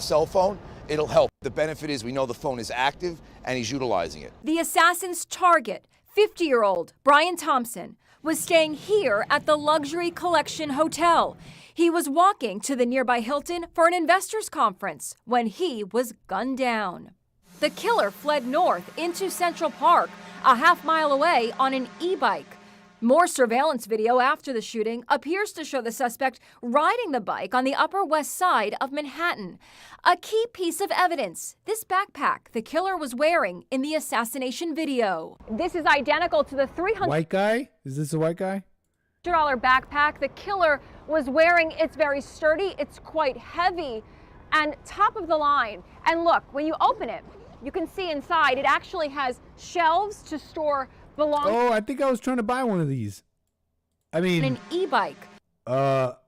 Cell phone, it'll help. The benefit is we know the phone is active and he's utilizing it. The assassin's target, 50-year-old Brian Thompson, was staying here at the Luxury Collection Hotel. He was walking to the nearby Hilton for an investors conference when he was gunned down. The killer fled north into Central Park, a half-mile away on an e-bike. More surveillance video after the shooting appears to show the suspect riding the bike on the Upper West Side of Manhattan. A key piece of evidence, this backpack the killer was wearing in the assassination video. This is identical to the $300 White guy? Is this a white guy? backpack the killer was wearing. It's very sturdy, it's quite heavy, and top of the line. And look, when you open it, You can see inside, it actually has shelves to store belongings. Oh, I think I was trying to buy one of these. I mean, an e-bike. But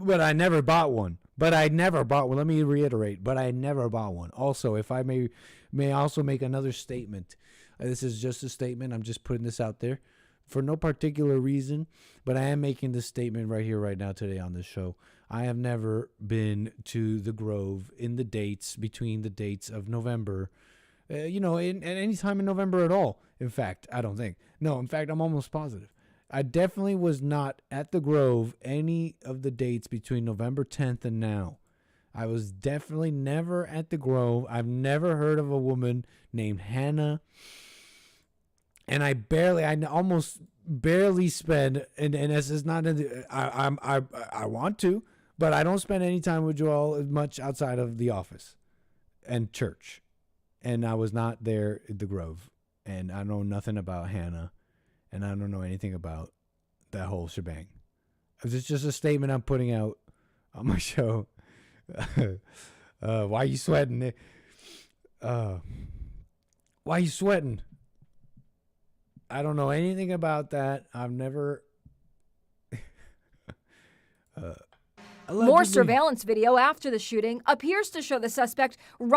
I never bought one. Let me reiterate, but I never bought one. Also, if I may also make another statement. This is just a statement. I'm just putting this out there for no particular reason, but I am making this statement right here, right now, today on this show. I have never been to the Grove between the dates of November, at any time in November at all. In fact, I don't think. No, in fact, I'm almost positive. I definitely was not at the Grove any of the dates between November 10th and now. I was definitely never at the Grove. I've never heard of a woman named Hannah. And I almost barely spend, and this is not, I want to, but I don't spend any time with Joel as much outside of the office and church. And I was not there at the Grove. And I know nothing about Hannah. And I don't know anything about that whole shebang. It's just a statement I'm putting out on my show. Why are you sweating? Why are you sweating? I don't know anything about that. I've never. More surveillance video after the shooting appears to show the suspect who's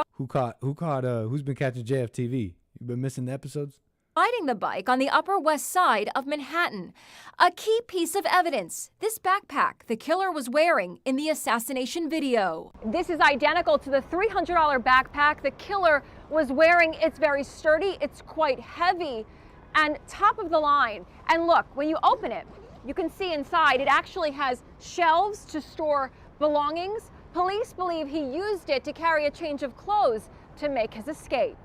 been catching JFTV. You've been missing the episodes? riding the bike on the Upper West Side of Manhattan. A key piece of evidence, this backpack the killer was wearing in the assassination video. This is identical to the $300 backpack the killer was wearing. It's very sturdy, it's quite heavy, and top of the line. And look, when you open it, you can see inside it actually has shelves to store belongings. Police believe he used it to carry a change of clothes to make his escape.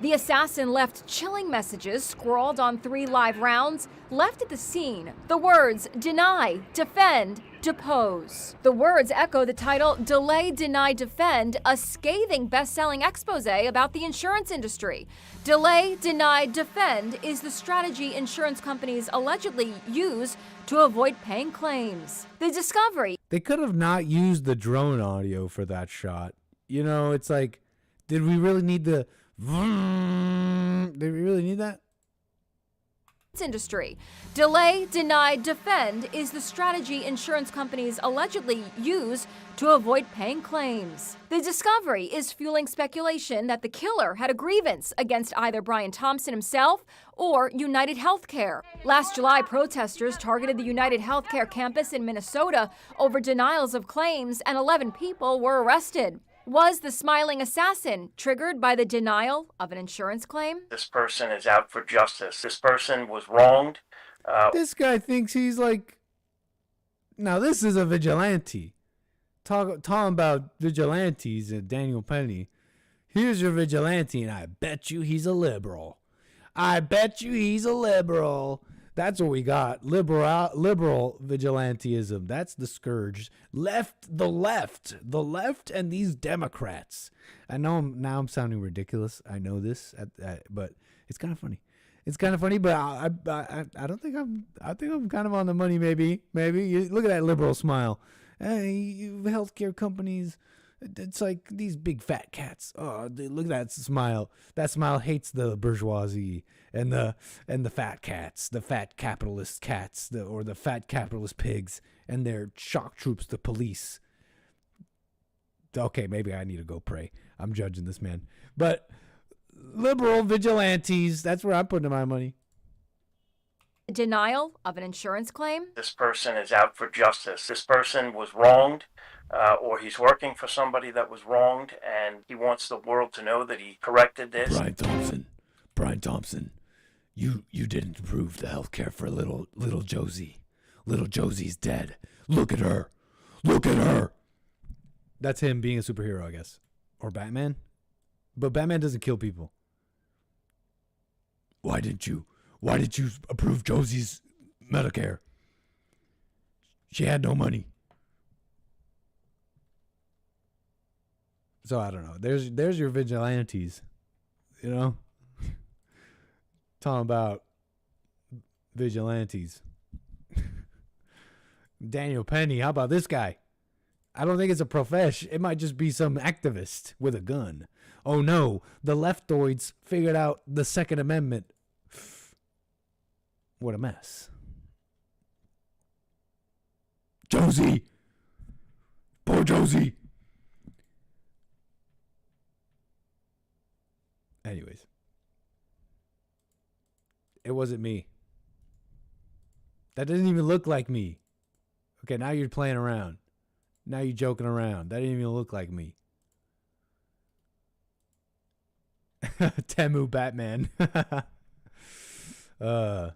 The assassin left chilling messages scrawled on 3 live rounds, left at the scene. The words, deny, defend, depose. The words echo the title, Delay, Deny, Defend, a scathing best-selling expose about the insurance industry. Delay, deny, defend is the strategy insurance companies allegedly use to avoid paying claims. The discovery. They could have not used the drone audio for that shot. You know, it's like, did we really need the... Did we really need that? Industry. Delay, deny, defend is the strategy insurance companies allegedly use to avoid paying claims. The discovery is fueling speculation that the killer had a grievance against either Brian Thompson himself or United Healthcare. Last July, protesters targeted the United Healthcare campus in Minnesota over denials of claims, and 11 people were arrested. Was the smiling assassin triggered by the denial of an insurance claim? This person is out for justice. This person was wronged. This guy thinks he's like... Now, this is a vigilante. Talking about vigilantes and Daniel Penny. Here's your vigilante, and I bet you he's a liberal. I bet you he's a liberal. That's what we got. Liberal vigilantism. That's the scourge. The left, and these Democrats. I know I'm sounding ridiculous. I know this, but it's kind of funny. It's kind of funny, but I don't think I think I'm kind of on the money. Maybe. You look at that liberal smile. Hey, you healthcare companies. It's like these big fat cats. Oh, look at that smile. That smile hates the bourgeoisie and the fat cats, the fat capitalist cats, or the fat capitalist pigs and their shock troops, the police. Okay, maybe I need to go pray. I'm judging this man. But liberal vigilantes, that's where I'm putting my money. Denial of an insurance claim? This person is out for justice. This person was wronged. Or he's working for somebody that was wronged, and he wants the world to know that he corrected this. Brian Thompson, you didn't approve the health care for little Josie. Little Josie's dead. Look at her. That's him being a superhero, I guess. Or Batman. But Batman doesn't kill people. Why did you approve Josie's Medicare? She had no money. So I don't know. There's your vigilantes, you know. Talking about vigilantes. Daniel Penny, how about this guy? I don't think it's a profesh. It might just be some activist with a gun. Oh no, the leftoids figured out the Second Amendment. What a mess. Josie! Poor Josie! Anyways. It wasn't me. That doesn't even look like me. Okay, now you're playing around. Now you're joking around. That didn't even look like me. Temu Batman. That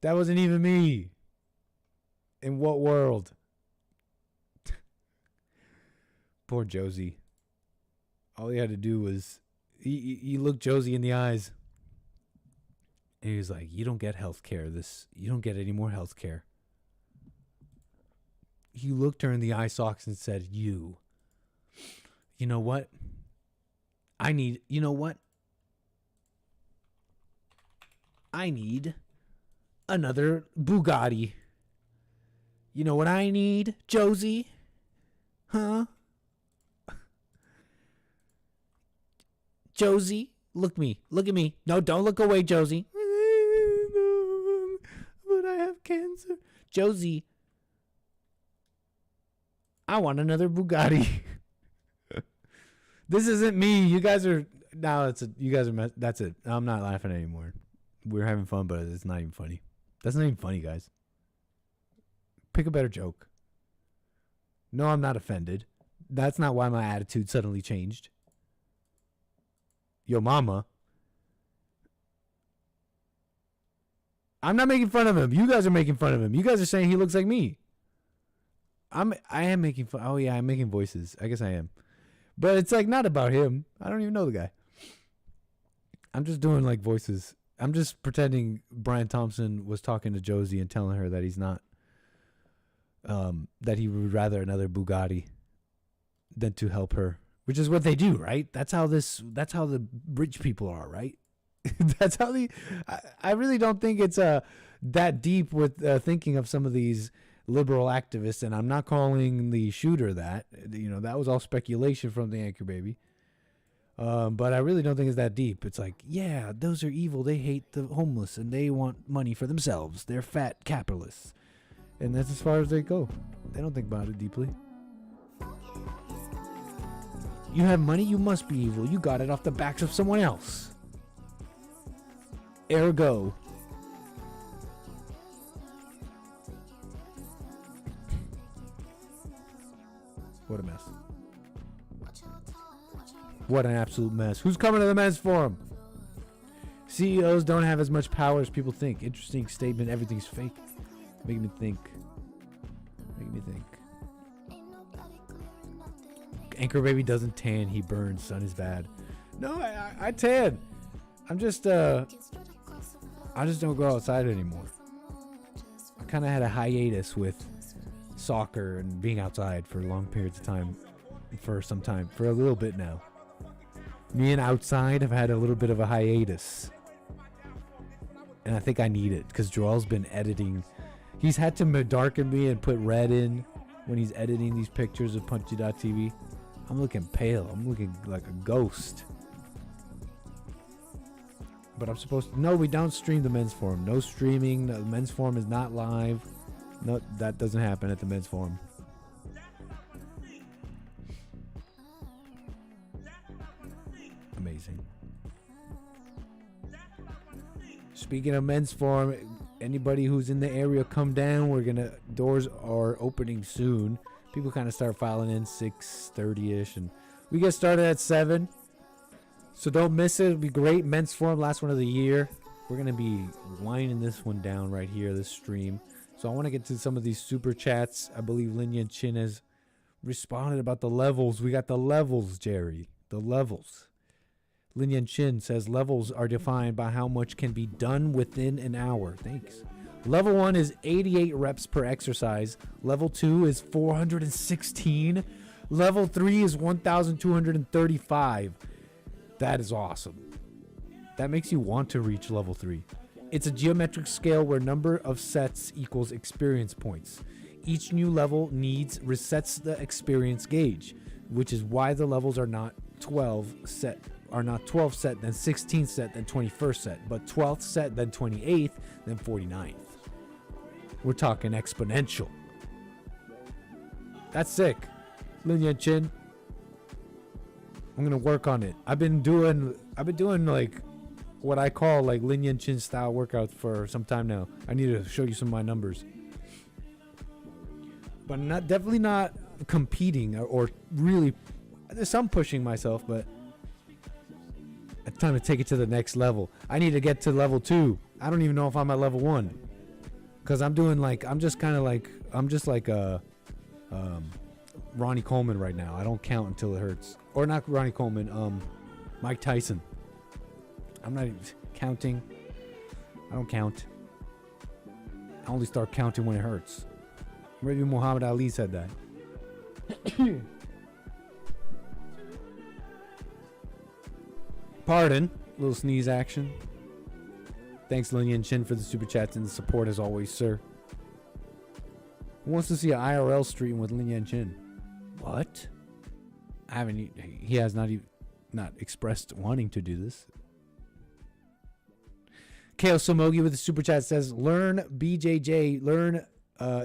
wasn't even me. In what world? Poor Josie. All he had to do was he looked Josie in the eyes. And he was like, you don't get health care. You don't get any more health care. He looked her in the eye sockets and said, you know what? You know what? I need another Bugatti. You know what I need, Josie? Huh? Josie, look at me. No, don't look away, Josie. But I have cancer. Josie, I want another Bugatti. This isn't me. You guys are that's it. I'm not laughing anymore. We're having fun, but it's not even funny. That's not even funny, guys. Pick a better joke. No, I'm not offended. That's not why my attitude suddenly changed. Yo, mama. I'm not making fun of him. You guys are making fun of him. You guys are saying he looks like me. I am making fun. Oh yeah, I'm making voices. I guess I am. But it's like not about him. I don't even know the guy. I'm just doing like voices. I'm just pretending Brian Thompson was talking to Josie and telling her that he's not that he would rather another Bugatti than to help her, which is what they do, right? That's how the rich people are, right? That's how I really don't think it's that deep with thinking of some of these liberal activists, and I'm not calling the shooter that. That was all speculation from the anchor baby. But I really don't think it's that deep. It's like, yeah, those are evil. They hate the homeless and they want money for themselves. They're fat capitalists. And that's as far as they go. They don't think about it deeply. You have money, you must be evil. You got it off the backs of someone else. Ergo. What a mess. What an absolute mess. Who's coming to the men's forum? CEOs don't have as much power as people think. Interesting statement. Everything's fake. Making me think. Anchor baby doesn't tan. He burns. Sun is bad. No, I tan. I just don't go outside anymore. I kind of had a hiatus with soccer and being outside for long periods of time. For a little bit now. Me and outside have had a little bit of a hiatus. And I think I need it because Joel's been editing. He's had to darken me and put red in when he's editing these pictures of Punchy.tv. I'm looking pale. I'm looking like a ghost. But I'm supposed to. No, we don't stream the men's forum. No streaming. The men's forum is not live. No, that doesn't happen at the men's forum. Amazing. Speaking of men's forum, anybody who's in the area, come down. Doors are opening soon. People kind of start filing in 6:30ish, and we get started at 7. So don't miss it. It'll be great. Men's forum, last one of the year. We're gonna be winding this one down right here, this stream. So I want to get to some of these super chats. I believe Lin Yan Chin has responded about the levels. We got the levels, Jerry. The levels. Lin Yan Chin says levels are defined by how much can be done within an hour. Thanks. Level 1 is 88 reps per exercise. Level 2 is 416. Level 3 is 1,235. That is awesome. That makes you want to reach level 3. It's a geometric scale where number of sets equals experience points. Each new level resets the experience gauge, which is why the levels are not 12 set, then 16th set, then 21st set, but 12th set, then 28th, then 49th. We're talking exponential. That's sick. Lin Yan Chin. I'm gonna work on it. I've been doing like what I call like Lin Yan Chin style workouts for some time now. I need to show you some of my numbers. But definitely not competing or really. There's some pushing myself, but it's time to take it to the next level. I need to get to level 2. I don't even know if I'm at level 1, because I'm just like Ronnie Coleman right now. I don't count until it hurts. Or not Ronnie Coleman, Mike Tyson. I'm not even counting. I don't count. I only start counting when it hurts. Maybe Muhammad Ali said that. Pardon. Little sneeze action. Thanks, Lin Yan Chin, for the super chats and the support as always, sir. Who wants to see an IRL stream with Lin Yan Chin? What? He has not expressed wanting to do this. Kale Somogi with the super chat says, learn BJJ,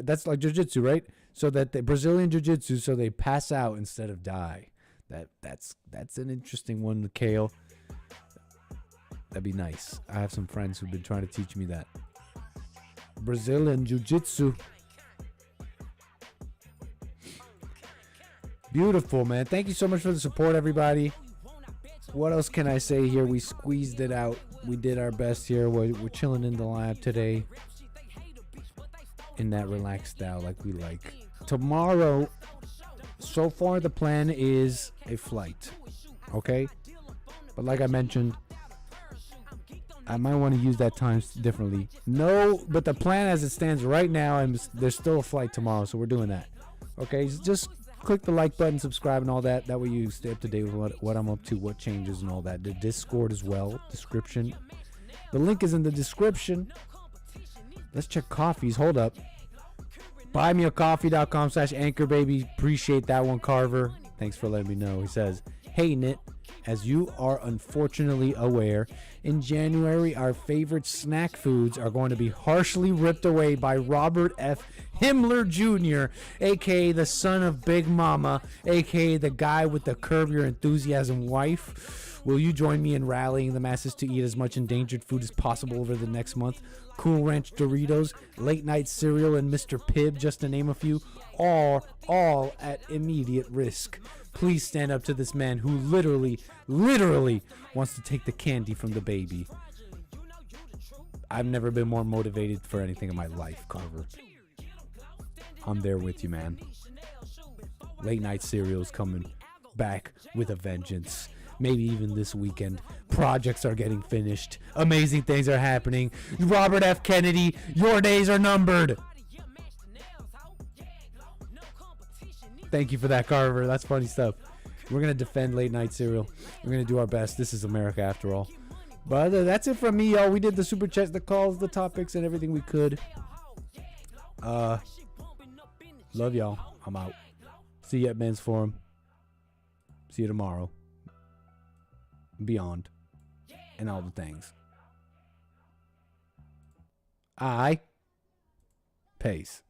that's like jiu-jitsu, right? So that the Brazilian jiu-jitsu, so they pass out instead of die. That's an interesting one, Kale. That'd be nice. I have some friends who've been trying to teach me that. Brazilian jiu-jitsu. Beautiful, man. Thank you so much for the support, everybody. What else can I say here? We squeezed it out. We did our best here. We're chilling in the lab today in that relaxed style like we like. Tomorrow, so far the plan is a flight, okay? But like I mentioned, I might want to use that time differently. No, but the plan as it stands right now, and there's still a flight tomorrow, so we're doing that. Okay, just click the like button, subscribe, and all that. That way you stay up to date with what I'm up to, what changes, and all that. The Discord as well, description. The link is in the description. Let's check coffees. Hold up. Buymeacoffee.com/anchor, baby. Appreciate that one, Carver. Thanks for letting me know. He says, hey, Nit. As you are unfortunately aware, in January, our favorite snack foods are going to be harshly ripped away by Robert F. Himmler Jr., a.k.a. the son of Big Mama, a.k.a. the guy with the Curb Your Enthusiasm wife. Will you join me in rallying the masses to eat as much endangered food as possible over the next month? Cool Ranch Doritos, Late Night Cereal, and Mr. Pibb, just to name a few, all at immediate risk. Please stand up to this man who literally wants to take the candy from the baby. I've never been more motivated for anything in my life, Carver. I'm there with you, man. Late Night Cereal's coming back with a vengeance. Maybe even this weekend. Projects are getting finished. Amazing things are happening. Robert F. Kennedy, your days are numbered. Thank you for that, Carver. That's funny stuff. We're going to defend Late Night Cereal. We're going to do our best. This is America after all. But that's it from me, y'all. We did the super chats, the calls, the topics, and everything we could. Love y'all. I'm out. See you at Men's Forum. See you tomorrow. Beyond. And all the things. Peace.